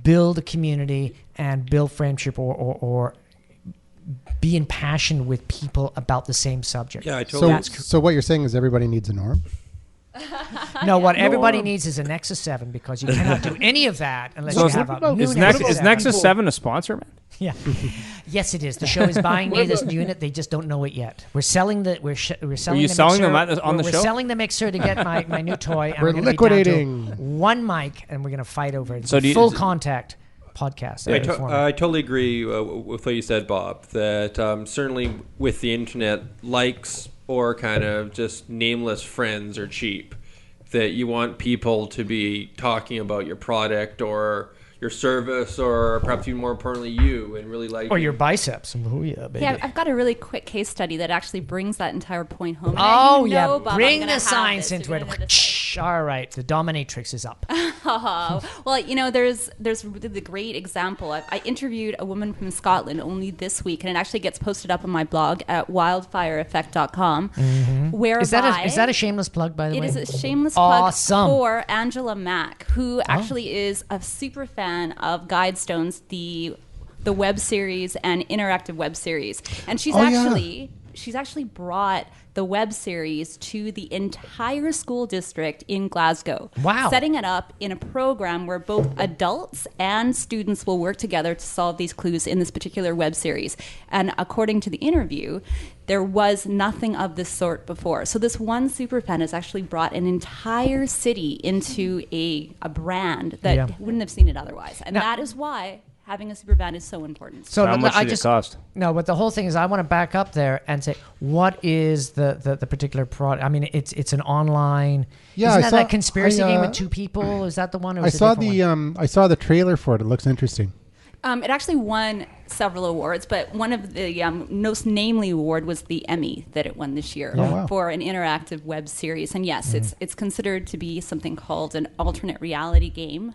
build a community and build friendship or be in passion with people about the same subject. Yeah, I totally... So what you're saying is everybody needs a norm? No, what everybody needs is a Nexus 7 because you cannot do any of that unless you have a new Nexus 7. Is Nexus 7 a sponsor, man? Yeah. Yes, it is. The show is buying me this unit. They just don't know it yet. We're selling the we're selling. Are you the selling mixer. them on the show? We're selling the mixer to get my new toy. And We're gonna liquidating be down to one mic, and we're going to fight over it. It's So a full contact podcast. I totally agree with what you said, Bob. That certainly with the internet, likes or kind of just nameless friends are cheap. That you want people to be talking about your product or your service, or perhaps even more importantly, you, and really like... Or your biceps. Oh, yeah, baby. Yeah, I've got a really quick case study that actually brings that entire point home. Oh, and yeah. Bob, bring the science into it. All right. The dominatrix is up. Well, there's the great example. I interviewed a woman from Scotland only this week, and it actually gets posted up on my blog at wildfireeffect.com. Whereby... Is that a shameless plug, by the way? It is a shameless plug for Angela Mack, who actually is a super fan of Guidestones, the web series and interactive web series. And she's actually brought the web series to the entire school district in Glasgow. Wow. Setting it up in a program where both adults and students will work together to solve these clues in this particular web series. And according to the interview, there was nothing of this sort before. So this one superfan has actually brought an entire city into a brand that wouldn't have seen it otherwise. And that is why having a superfan is so important. So how much did it cost? No, but the whole thing is I want to back up there and say, what is the particular product? I mean, it's an online... Yeah, isn't that conspiracy game with two people? Is that the one? Or I saw the trailer for it. It looks interesting. It actually won several awards, but one of the most namely award was the Emmy that it won this year for an interactive web series. And yes, it's considered to be something called an alternate reality game.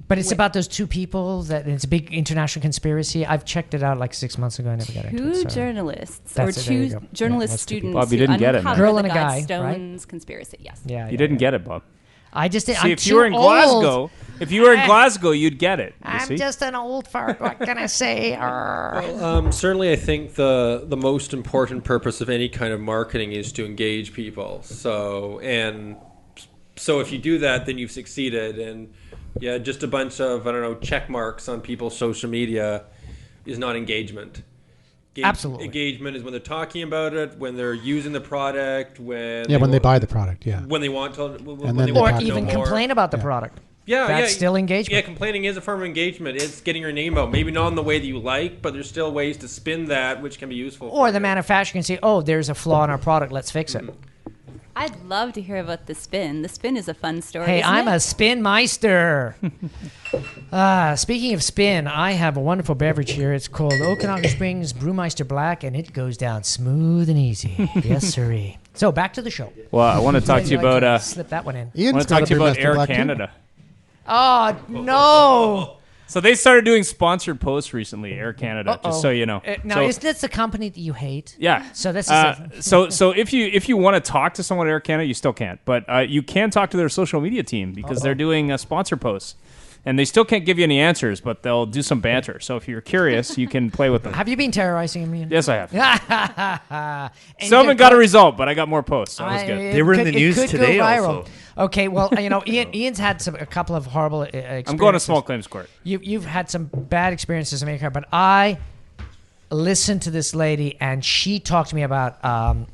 But it's about those two people that it's a big international conspiracy. I've checked it out like 6 months ago. I never got into it. Two journalists or two journalist students. Bob, you didn't get it, man. Girl and a guy, Guidestones conspiracy. Yes. Yeah. You didn't get it, Bob. I just did. See, if you were in Glasgow, you'd get it. I'm just an old fart. What can I say? Well, certainly, I think the most important purpose of any kind of marketing is to engage people. So if you do that, then you've succeeded. And yeah, just a bunch of check marks on people's social media is not engagement. Absolutely. Engagement is when they're talking about it, when they're using the product, when they buy the product, when they want to, or even complain about the product. That's still engagement. Yeah, complaining is a form of engagement. It's getting your name out. Maybe not in the way that you like, but there's still ways to spin that which can be useful. Or the manufacturer can say, oh, there's a flaw in our product. Let's fix it. I'd love to hear about the spin. The spin is a fun story. Hey, I'm it? a spin meister. Speaking of spin, I have a wonderful beverage here. It's called Okanagan Spring Brewmaster Black, and it goes down smooth and easy. Yes, sirree. So back to the show. Well, I want to talk to you about slip that one in. I want to talk to you about Air Canada. Oh no! So they started doing sponsored posts recently, Air Canada. Just so you know. Now, isn't this the company that you hate? Yeah. So this is so if you want to talk to someone at Air Canada, you still can't, but you can talk to their social media team because they're doing sponsor posts. And they still can't give you any answers, but they'll do some banter. So if you're curious, you can play with them. Have you been terrorizing them, Ian? Yes, I have. Some haven't got a result, but I got more posts, so that was good. They were in the news today also. Okay, well, Ian's had a couple of horrible experiences. I'm going to small claims court. You've had some bad experiences in America, but I listened to this lady, and she talked to me about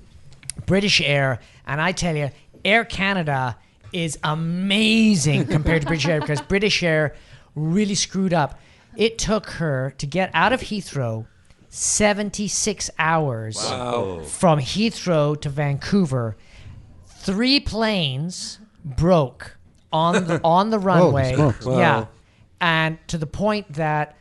British Air, and I tell you, Air Canada is amazing compared to British Air because British Air really screwed up. It took her to get out of Heathrow 76 hours from Heathrow to Vancouver. 3 planes broke on the runway. Yeah. And to the point that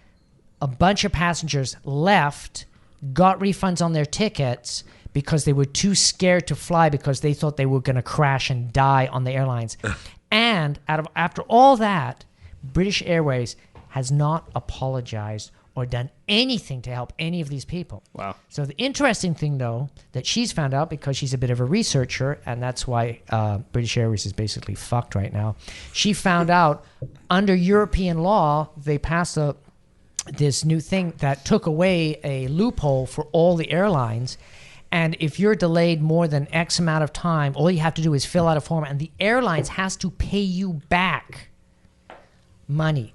a bunch of passengers left, got refunds on their tickets because they were too scared to fly because they thought they were going to crash and die on the airlines. And after all that, British Airways has not apologized or done anything to help any of these people. Wow. So the interesting thing, though, that she's found out, because she's a bit of a researcher, and that's why British Airways is basically fucked right now, she found out under European law, they passed this new thing that took away a loophole for all the airlines. And if you're delayed more than X amount of time, all you have to do is fill out a form, and the airlines has to pay you back money.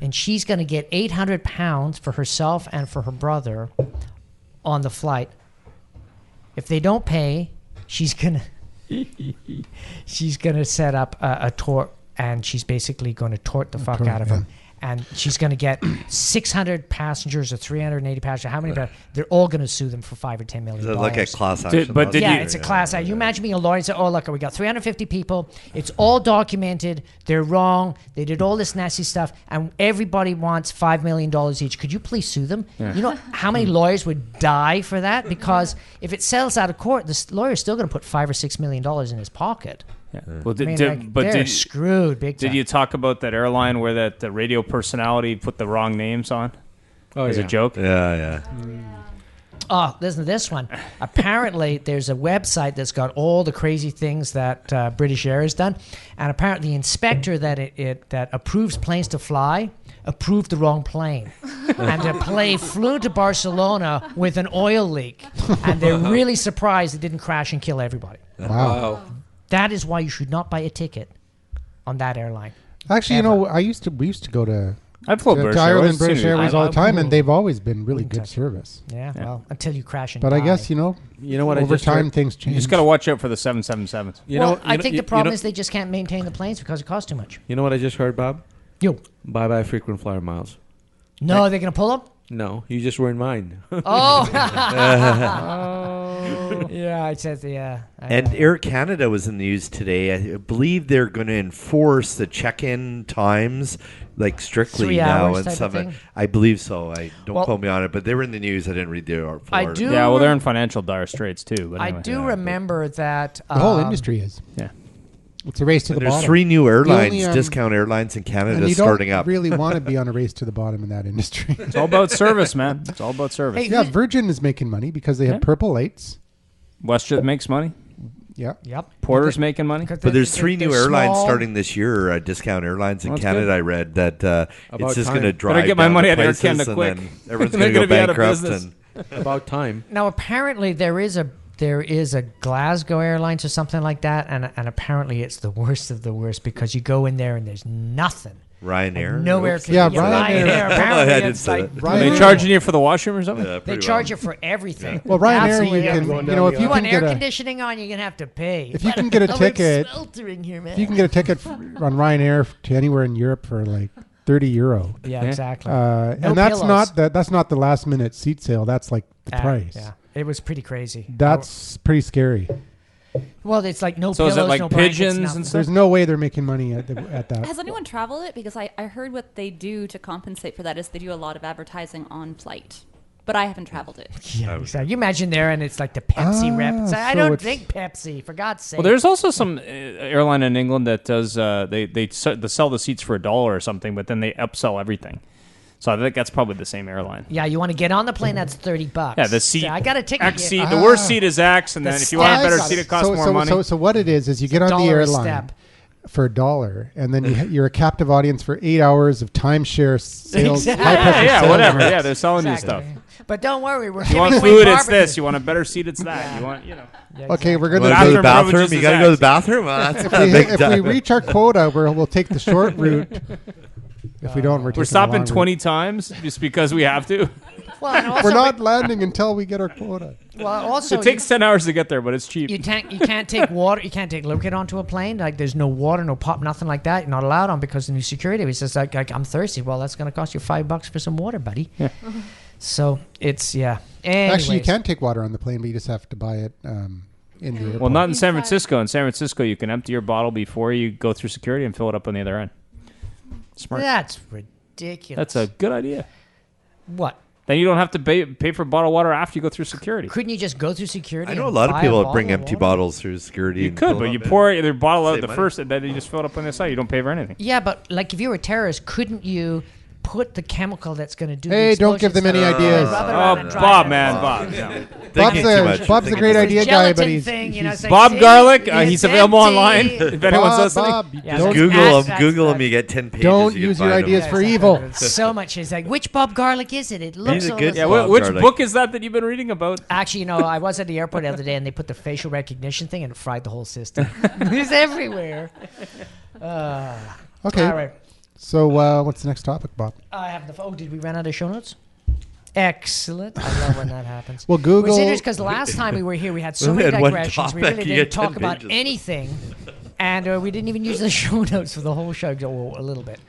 And she's going to get £800 for herself and for her brother on the flight. If they don't pay, she's going to set up a tort, and she's basically going to tort the fuck out of him. And she's going to get 600 passengers or 380 passengers. How many? They're all going to sue them for $5 or $10 million. Is it like a class action? It's a class action. You imagine being a lawyer and say, "Oh, look, we got 350 people. It's all documented. They're wrong. They did all this nasty stuff, and everybody wants $5 million each. Could you please sue them?" Yeah. You know how many lawyers would die for that? Because if it settles out of court, the lawyer's still going to put $5 or $6 million in his pocket. Yeah. Well, they're screwed big time. Did you talk about that airline where the radio personality put the wrong names on as a joke? Yeah. Oh, listen to this one. Apparently, there's a website that's got all the crazy things that British Air has done, and apparently the inspector that approves planes to fly approved the wrong plane. And the plane flew to Barcelona with an oil leak, and they're really surprised it didn't crash and kill everybody. Wow. That is why you should not buy a ticket on that airline. Actually, we used to go to Ireland, British Airways all the time, and they've always been really good service. Yeah, well, until you crash and die. But I guess, what over time things change. You just got to watch out for the 777s. I think the problem is they just can't maintain the planes because it costs too much. You know what I just heard, Bob? Bye-bye frequent flyer miles. No, they're going to pull them? No, you just ruined mine. Oh. Yeah, I said, yeah. And Air Canada was in the news today. I believe they're going to enforce the check-in times like strictly 3 now hours and type stuff. of thing? I believe so. Don't quote me on it, but they were in the news. I didn't read the full article. Yeah, well, they're in financial dire straits too. But anyway. I do remember that the whole industry is. Yeah. It's a race to the bottom. There's 3 new airlines, discount airlines in Canada starting up. You don't really want to be on a race to the bottom in that industry. It's all about service, man. It's all about service. Hey, yeah, Virgin is making money because they have purple lights. WestJet makes money. Yeah. Yep. Porter's making money. But there's 3 new airlines starting this year, discount airlines in Canada. Good. I read that it's just going to drive Better get my money out of Air Canada Canada quick. Everyone's going to go bankrupt. About time. Now, apparently, there is a Glasgow Airlines or something like that, and apparently it's the worst of the worst because you go in there and there's nothing. Ryanair. No air Yeah, conditioning. Ryanair. Apparently it's like Are they charging you for the washroom or something? Yeah, they charge you for everything. Well, Ryanair, Absolutely you can, everything. if you want can air get conditioning on, you're gonna have to pay. if you can get a ticket, Here, man. if you can get a ticket on Ryanair to anywhere in Europe for like €30. Yeah, exactly. And that's pillows. that's not the last minute seat sale. That's like the price. Yeah, it was pretty crazy. That's pretty scary. Well, it's like no So pillows, is it like no blankets, pigeons nothing. and stuff? There's no way they're making money at that. Has anyone traveled it? Because I heard what they do to compensate for that is they do a lot of advertising on flight. But I haven't traveled it. Yeah, exactly. You imagine there, and it's like the Pepsi rep. It's like, I so don't it's- drink Pepsi, for God's sake. Well, there's also some airline in England that does they sell the seats for $1 or something, but then they upsell everything. So I think that's probably the same airline. Yeah, you want to get on the plane, that's $30. Yeah, the seat. So I got a ticket. X seat. here. The worst seat is X, and then if you want a better seat, it costs more money. So what it is you get on the $1 a airline step. for $1, and then you're a captive audience for 8 hours of timeshare sales. Exactly. high-pressure Yeah, sales. whatever. Yeah, they're selling you stuff. But don't worry, we're You giving want away food? It's barbecue. this. You want a better seat? It's that. You want, Yeah, Okay, we're You gonna want to go to the Bathroom bathroom? privileges You got to is go to the X. bathroom? Well, that's a big if we reach our quota, we'll take the short route. If we don't, we're taking We're the stopping long 20 times just because we have to. Well, and also, route. We're not landing until we get our quota. Well, also, It takes 10 hours to get there, but it's cheap. you can't take water. You can't take liquid onto a plane. Like there's no water, no pop, nothing like that. You're not allowed on because the new security. He says like I'm thirsty. Well, that's going to cost you $5 for some water, buddy. Yeah. So it's Anyways. Actually, you can take water on the plane, but you just have to buy it in the airport. Well, not in San Francisco. In San Francisco, you can empty your bottle before you go through security and fill it up on the other end. Smart. That's ridiculous. That's a good idea. What? Then you don't have to pay for bottled water after you go through security. Couldn't you just go through security? I know a and lot of buy people a bring bottle of empty water? bottles through security. You and could, fill but them you up pour their bottle out Save the money. first, and then you just fill it up on the side. You don't pay for anything. Yeah, but like if you were a terrorist, couldn't you put the chemical that's going to do? Hey, the don't give them any ideas. Rub it Oh, around and dry Bob, it. man, Bob. Yeah. Thinking too much. Bob's a great This idea guy, but gelatin he's thing, it's like, Bob see, Garlic, it's he's available empty. online. If anyone's listening. Bob, Yeah, don't, Google them. that's- Google them. that's- You get 10 pages. don't you can use your find them. ideas for evil. So much. It's like, which Bob Garlic is it? It looks He's a all good the Yeah, same. Bob which Garlic. book is that you've been reading about? Actually, I was at the airport the other day, and they put the facial recognition thing, and it fried the whole system. It's everywhere. Okay. All right. So what's the next topic, Bob? I have the. Oh, did we run out of show notes? Excellent. I love when that happens. Well, Google. It's interesting because last time we were here, we had so We many had one digressions. We topic, really you didn't get 10 talk about pages. anything, and we didn't even use the show notes for the whole show. Well, a little bit.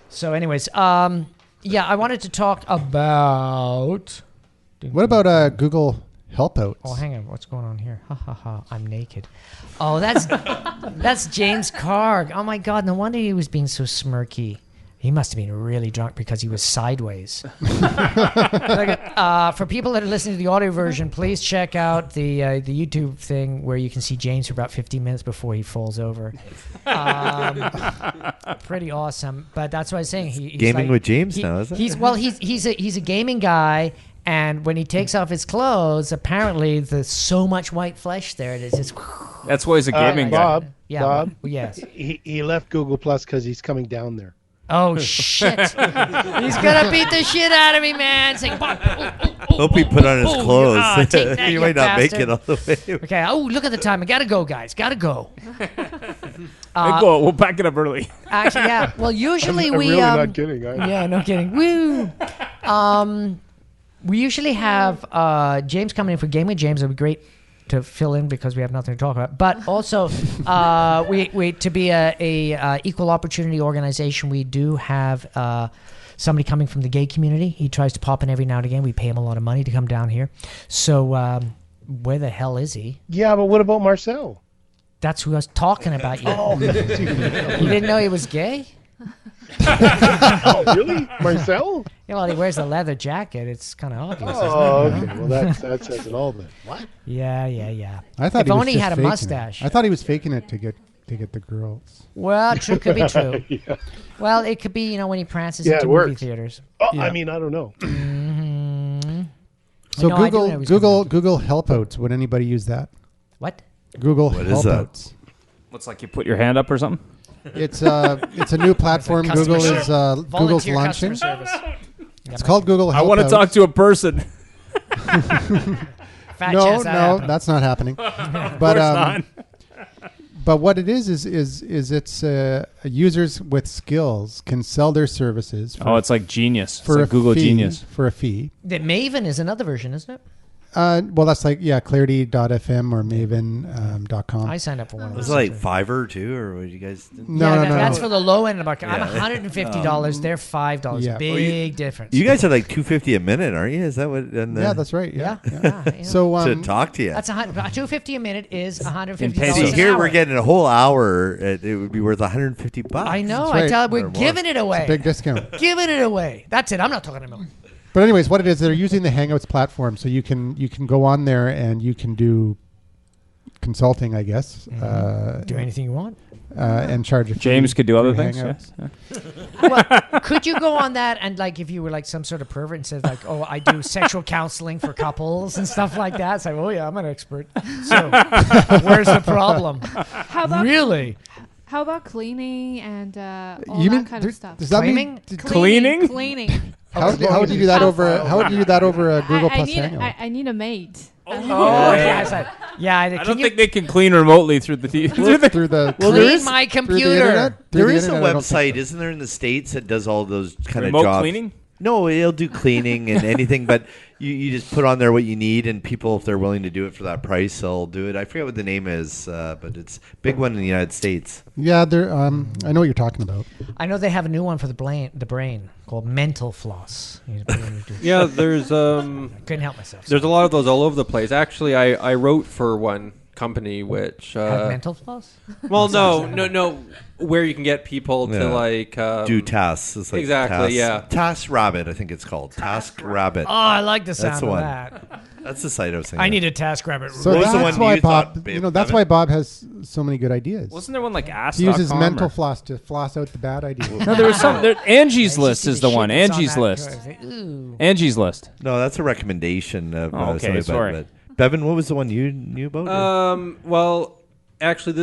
So, anyways, I wanted to talk about. What about Google Helpouts? Oh, hang on. What's going on here? Ha ha ha. I'm naked. Oh, that's James Carg. Oh my God. No wonder he was being so smirky. He must have been really drunk because he was sideways. For people that are listening to the audio version, please check out the YouTube thing where you can see James for about 15 minutes before he falls over. Pretty awesome. But that's what I was saying. He's Gaming like- with James now, isn't it? He's a gaming guy. And when he takes off his clothes, apparently there's so much white flesh there. It is just. That's why he's a gaming guy. Bob. Yeah. Bob. Yes. He left Google Plus because he's coming down there. Oh shit! He's gonna beat the shit out of me, man. Saying, Hope he put on his clothes. take that, He you might not make bastard. it all the way. Okay. Oh, look at the time. I gotta go, guys. Gotta go. Hey, go. We'll back it up early. Actually, yeah. Well, usually I'm we. really not kidding. Yeah, no kidding. Woo. We usually have James coming in for Game with James. It would be great to fill in because we have nothing to talk about. But also, we to be a equal opportunity organization, we do have somebody coming from the gay community. He tries to pop in every now and again. We pay him a lot of money to come down here. So where the hell is he? Yeah, but what about Marcel? That's who I was talking about. You. You didn't know he was gay? Oh, really? Marcel? Yeah, well, he wears a leather jacket. It's kind of obvious. Oh, isn't it? okay. Well, that says it all then. What? Yeah. I thought If he was only he just had a faking it. mustache. I thought he was faking it to get the girls. Well, true, could be true. Yeah. Well, it could be, when he prances Yeah, into it movie works. theaters. Oh, Yeah. I mean, I don't know. So No, I do know he was Google Helpouts. Would anybody use that? What? Google What is that? Helpouts. Looks like you put your hand up or something. It's a new platform. Customer Google is Google's Volunteer launching. customer service. It's called Google Helpouts. I want to talk to a person. Fat No, chance that happened. that's not happening. Of But course not. But what it is it's users with skills can sell their services. It's like Genius. For like Google Genius. For a fee. The Maven is another version, isn't it? Well, that's like, Clarity.fm or Maven.com. I signed up for one of those. Was it like Fiverr too, or what you guys? No. That's for the low end of our. I'm $150. They're $5. Yeah. Big difference. You guys are like $250 a minute, aren't you? Is that what? Yeah, that's right. Yeah. So to talk to you, that's $250 a minute is $150. See, here we're getting a whole hour. It would be worth $150. I know. Right. I tell you, we're giving it away. It's a big discount. Giving it away. That's it. I'm not talking about. But anyways, what it is, they're using the Hangouts platform, so you can go on there and you can do consulting, I guess. Do anything you want. And charge a fee. James could do other things. Yeah. Well, could you go on that and like if you were like some sort of pervert and said like, oh, I do sexual counseling for couples and stuff like that? It's like, oh yeah, I'm an expert. So where's the problem? Really? How about cleaning and all that kind of stuff? Does that Cleaning? Cleaning? Cleaning. How would you do that over? How would you do that over Google Plus Hangout? I need a maid. I don't think they can clean remotely through the through the clean my computer. There is a website, isn't there, in the States that does all those kind remote of jobs? Cleaning? No, it'll do cleaning and anything, but you just put on there what you need, and people, if they're willing to do it for that price, they'll do it. I forget what the name is, but it's a big one in the United States. Yeah, I know what you're talking about. I know they have a new one for the brain called Mental Floss. Yeah, there's couldn't help myself. There's a lot of those all over the place. Actually, I wrote for one company which mental floss. Well, no, where you can get people to like do tasks. It's like exactly, Task Rabbit, I think it's called. Task Rabbit. Oh, I like the sound That's the of one. that. That's the site I was thinking. I need a Task Rabbit. So that's why Bob. That's why Bob has so many good ideas. Wasn't there one like Ask? He uses mental floss to floss out the bad ideas. No, there was some. Angie's List is the one. Angie's List. Angie's List. No, that's a recommendation of. Okay, sorry. But Bevan, what was the one you knew about? Well, actually,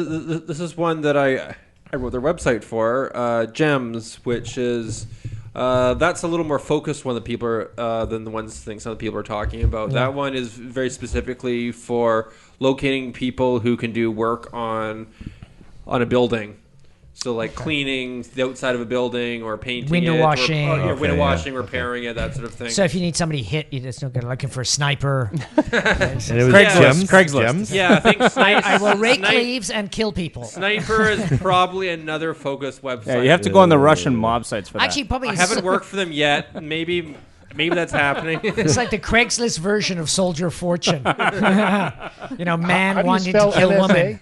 this is one that I wrote their website for, Gems, which is that's a little more focused one that people are than the ones things some people are talking about. Yeah. That one is very specifically for locating people who can do work on a building. So like cleaning the outside of a building or painting window washing, window washing, repairing it, that sort of thing. So if you need somebody hit, you just don't go looking for a sniper. And it was Craigslist. Yeah, I think I will rake leaves and kill people. Sniper is probably another focused website. Yeah, you have to go on the Russian mob sites for that. Actually, probably I haven't worked for them yet. Maybe that's happening. It's like the Craigslist version of Soldier of Fortune. Man wanting to kill woman.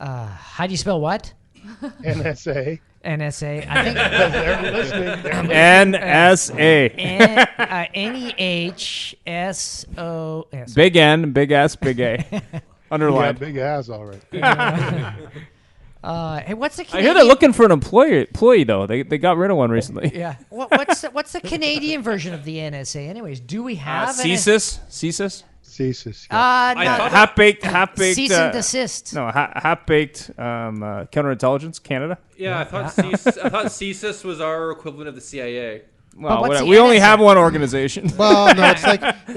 How do you spell what? NSA. NSA. I think they're listening. NSA. NEHSO. Big N, big S, big A. Underlined. Yeah, big ass, all right. Hey, what's the? I hear they're looking for an employee though. They got rid of one recently. Yeah. What's the Canadian version of the NSA? Anyways, do we have CSIS? CSIS. Half-baked. Cease and desist. No, half-baked counterintelligence, Canada. Yeah, I thought CSIS was our equivalent of the CIA. Well, we only have one organization. Well, no,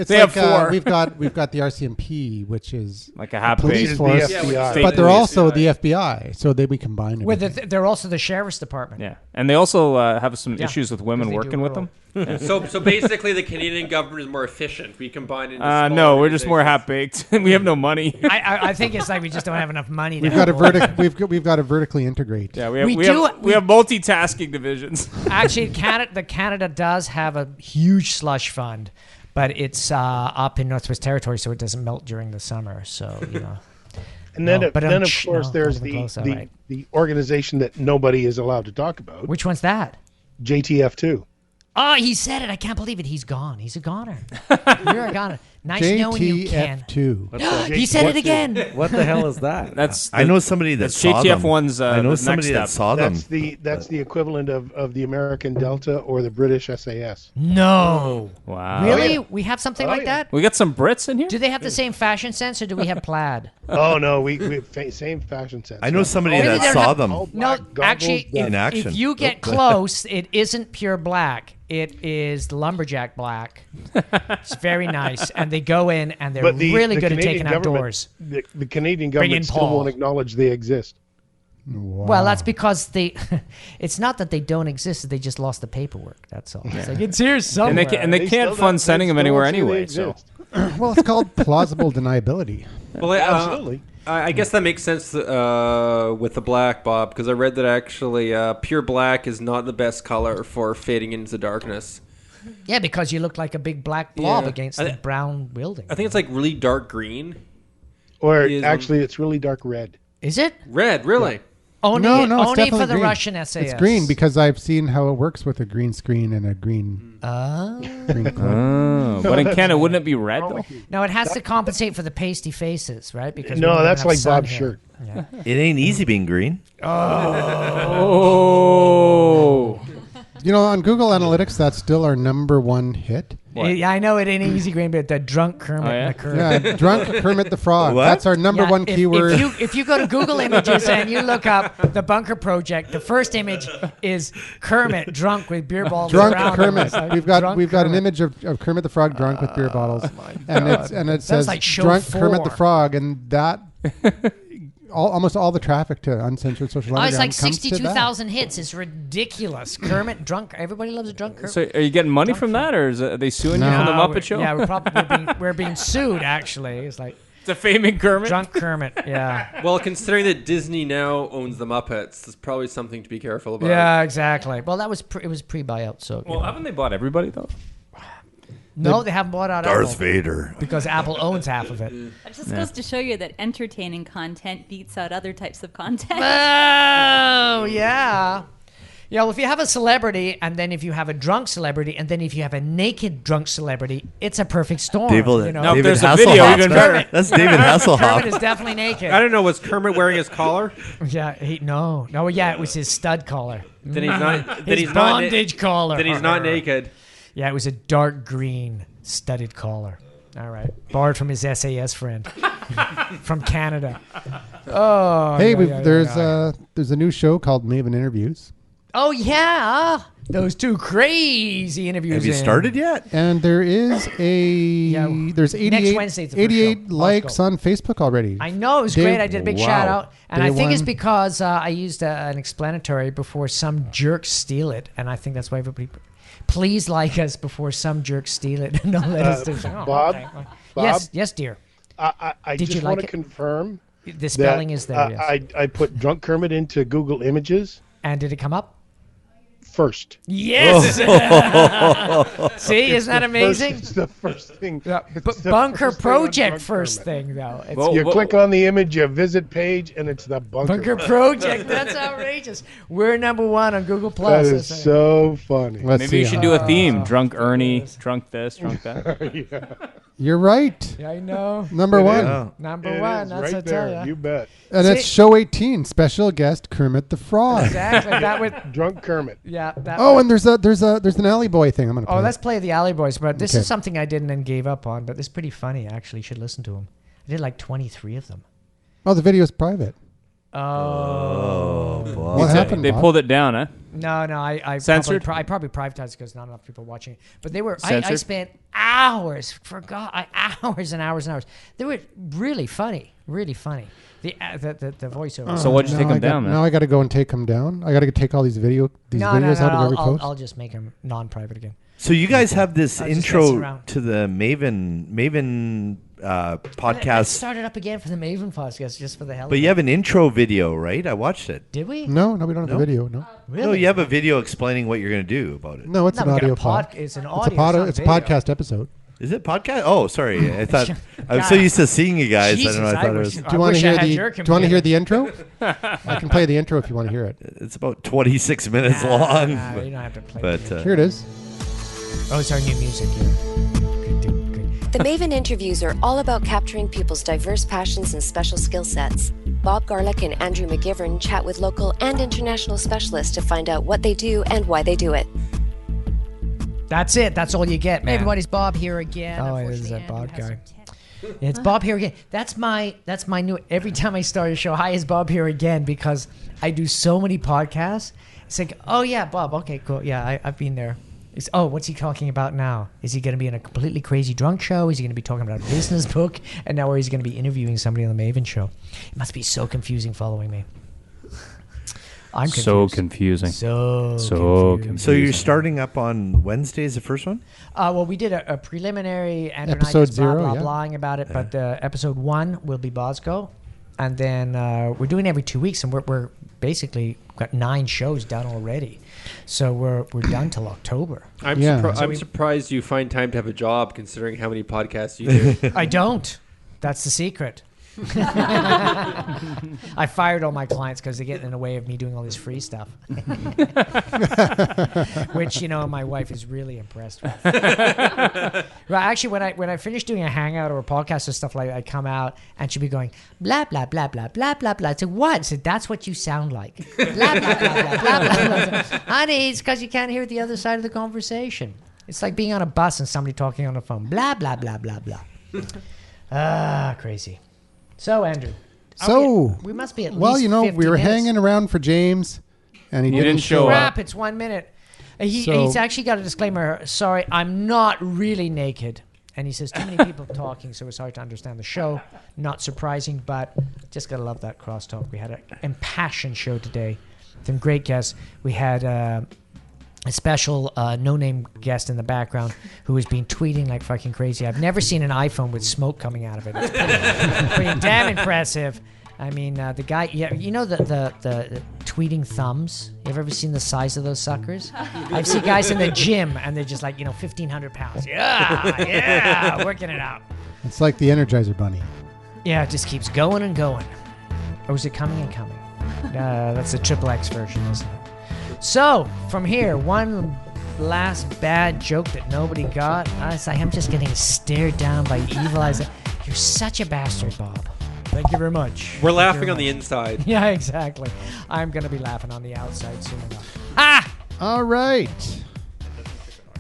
they have four. We've got the RCMP, which is like a half police force, but they're also the FBI, so we combine it. They're also the sheriff's department. Yeah, and they also have some issues with women working with them. So basically, the Canadian government is more efficient. We combine it. No, we're just more half baked. We have no money. I think it's like we just don't have enough money. We've got to vertically integrate. Yeah, we have multitasking divisions. Actually, Canada does have a huge slush fund, but it's up in Northwest Territory, so it doesn't melt during the summer. So And then, of course, there's the organization that nobody is allowed to talk about. Which one's that? JTF2. Oh, he said it. I can't believe it. He's gone. He's a goner. You're a goner. Nice knowing you, Ken. JTF2. He said it again. What the hell is that? I know somebody that saw them. JTF1's I know somebody that saw them. That's the equivalent of the American Delta or the British SAS. No. Wow. Really? We have something like that? We got some Brits in here? Do they have the same fashion sense, or do we have plaid? Oh, no. We have same fashion sense. I know somebody that saw them. No, actually, in action. if you get close, it isn't pure black. it is the lumberjack black. It's very nice, and they go in and they're really good at taking outdoors. The Canadian government still won't acknowledge they exist. Wow. Well, that's because it's not that they don't exist; they just lost the paperwork. That's all. It's like it's here somewhere, and they can't fund sending them anywhere anyway. So, well, it's called plausible deniability. Well, absolutely. I guess that makes sense with the black, Bob, because I read that actually pure black is not the best color for fading into darkness. Yeah, because you look like a big black blob against the brown building. I think it's like really dark green. Or actually, it's really dark red. Is it? Red, really? Yeah. Only for the green. Russian SAS. It's green because I've seen how it works with a green screen and a green. green but in Canada, wouldn't it be red though? No, it has to compensate for the pasty faces, right? Because that's like Bob's shirt. Yeah. It ain't easy being green. Oh. On Google Analytics, that's still our number one hit. Yeah, I know it ain't easy green, but the drunk Kermit the Frog. Yeah, drunk Kermit the Frog. What? That's our number one keyword. If you go to Google Images and you look up the Bunker Project, the first image is Kermit drunk with beer bottles. Drunk around Kermit. Like We've got an image of Kermit the Frog drunk with beer bottles, and it says like show drunk 4. Kermit the Frog, and that. Almost all the traffic to Uncensored Social Underground it's like comes to 62,000 hits. It's ridiculous. Kermit drunk. Everybody loves a drunk Kermit. So are you getting money from that, or are they suing you from the Muppet Show? Yeah, we're being sued. Actually, it's like defaming Kermit. Drunk Kermit. Yeah. Well, considering that Disney now owns the Muppets, there's probably something to be careful about. Yeah, exactly. Well, it was pre-buyout. So haven't they bought everybody though? No, they haven't bought out Darth Apple. Vader. Because Apple owns half of it. It just goes to show you that entertaining content beats out other types of content. Oh, yeah. Yeah, well, if you have a celebrity, and then if you have a drunk celebrity, and then if you have a naked drunk celebrity, it's a perfect storm. David there's a video even better. That's David Hasselhoff. Kermit is definitely naked. I don't know. Was Kermit wearing his collar? Yeah, no. Yeah, it was his stud collar. Then he's not. His bondage collar. Then he's not naked. Yeah, it was a dark green studded collar. All right. Borrowed from his SAS friend from Canada. Oh. Hey, there's a new show called Maven Interviews. Oh, yeah. Those two crazy interviews. Have you started yet? And there is there's 88 likes on Facebook already. I know. It was great. I did a big shout out. And I think it's one. because I used an explanatory before some jerks steal it. And I think that's why everybody... Please like us before some jerks steal it. No, let us do Bob? Okay. Bob? Yes, dear. I Did just you want like to confirm the spelling is there. Yes. I put drunk Kermit into Google Images. And did it come up? First. Yes. See, isn't that amazing? It's the first thing. Yeah, but Bunker Project first thing, though. You click on the image, you visit page, and it's the Bunker Project. That's outrageous. We're number one on Google Plus. That is so funny. Maybe you should do a theme: drunk Ernie, drunk this, drunk that. Yeah. You're right. Yeah, I know. Number one. Yeah. Number one. That's right what I tell there. you. You bet. And it's show 18, special guest Kermit the Frog. Exactly. That would. Drunk Kermit. Yeah. That Oh, and there's an Alley Boy thing. I'm gonna play. Oh, let's play the Alley Boys. But this is something I didn't and gave up on. But it's pretty funny, actually. You should listen to them. I did like 23 of them. Oh, the video's private. Oh. What happened? They Bob? pulled it down, huh? No, I Censored? I probably privatized because not enough people watching it. But they were. I spent hours. Hours and hours and hours. They were really funny. Really funny. The voiceover. So what'd you take them down? Now I got to go and take them down. I got to take all these videos out of every post. I'll just make them non-private again. So you guys have this intro to the Maven podcast. I started up again for the Maven podcast just for the hell of it. But you have an intro video, right? I watched it. Did we? No, we don't have the video. No. Really? No, you have a video explaining what you're going to do about it. No, it's an audio pod. It's an audio. It's a podcast episode. Is it podcast? Oh, sorry. I thought I'm so used to seeing you guys. Jesus, I don't know. I thought it was. Do you want to hear the intro? I can play the intro if you want to hear it. It's about 26 minutes long. You don't have to play. But here it is. Oh, it's our new music. The Maven interviews are all about capturing people's diverse passions and special skill sets. Bob Garlick and Andrew McGivern chat with local and international specialists to find out what they do and why they do it. That's it. That's all you get, man. Hey, everybody's Bob here again. Oh, it is that Bob guy. It's Bob here again. That's my new. Every time I start a show, hi, it's Bob here again, because I do so many podcasts. It's like, oh yeah, Bob. Okay, cool. Yeah, I've been there. What's he talking about now? Is he going to be in a completely crazy drunk show? Is he going to be talking about a business book? And now he's going to be interviewing somebody on the Maven show. It must be so confusing following me. I'm confused. So confusing. So confusing. So you're starting up on Wednesday is the first one? Well, we did a preliminary episode 0, blahing about it, but episode 1 will be Bosco. And then we're doing every 2 weeks, and we're basically got 9 shows done already. So we're done till October. I'm surprised you find time to have a job, considering how many podcasts you do. I don't. That's the secret. I fired all my clients because they get in the way of me doing all this free stuff. Which, my wife is really impressed with. Well, actually, when I finish doing a hangout or a podcast or stuff like that, I come out and she'll be going, blah, blah, blah, blah, blah, blah, blah. I said, what? I said, that's what you sound like. Blah, blah, blah, blah, blah, blah, blah. Honey, it's because you can't hear the other side of the conversation. It's like being on a bus and somebody talking on the phone. Blah, blah, blah, blah, blah. Crazy. So, Andrew. We must be at least 50 we were minutes. hanging around for James, and he didn't show up. Crap, it's 1 minute. He's actually got a disclaimer. Sorry, I'm not really naked. And he says, too many people talking, so it's hard to understand the show. Not surprising, but just got to love that crosstalk. We had an impassioned show today. Some great guests. We had a special no-name guest in the background who has been tweeting like fucking crazy. I've never seen an iPhone with smoke coming out of it. It's pretty damn impressive. I mean, the guy, the tweeting thumbs? You ever seen the size of those suckers? I've seen guys in the gym and they're just like, 1,500 pounds. Yeah, working it out. It's like the Energizer Bunny. Yeah, it just keeps going and going. Or is it coming and coming? That's the XXX version, isn't it? So, from here, one last bad joke that nobody got. I'm just getting stared down by evil eyes. You're such a bastard, Bob. Thank you very much. We're laughing on the inside. Yeah, exactly. I'm going to be laughing on the outside soon enough. All right.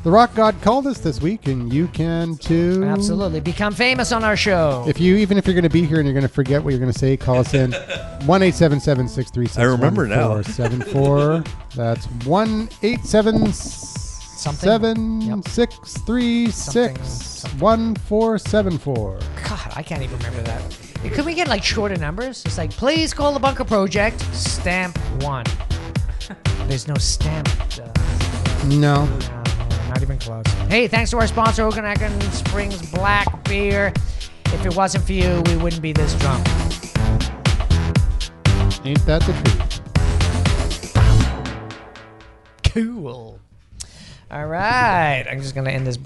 The Rock God called us this week, and you can too. Absolutely. Become famous on our show. Even if you're going to be here and you're going to forget what you're going to say, call us in 1-877-636-1474. I remember now. 74. That's 1-877-636-1474. God, I can't even remember that. Could we get shorter numbers? It's like, please call the Bunker Project, stamp 1. There's no stamp. No. Not even close. Hey, thanks to our sponsor, Okanagan Spring Black beer. If it wasn't for you, we wouldn't be this drunk. Ain't that the truth? Cool. All right. I'm just going to end this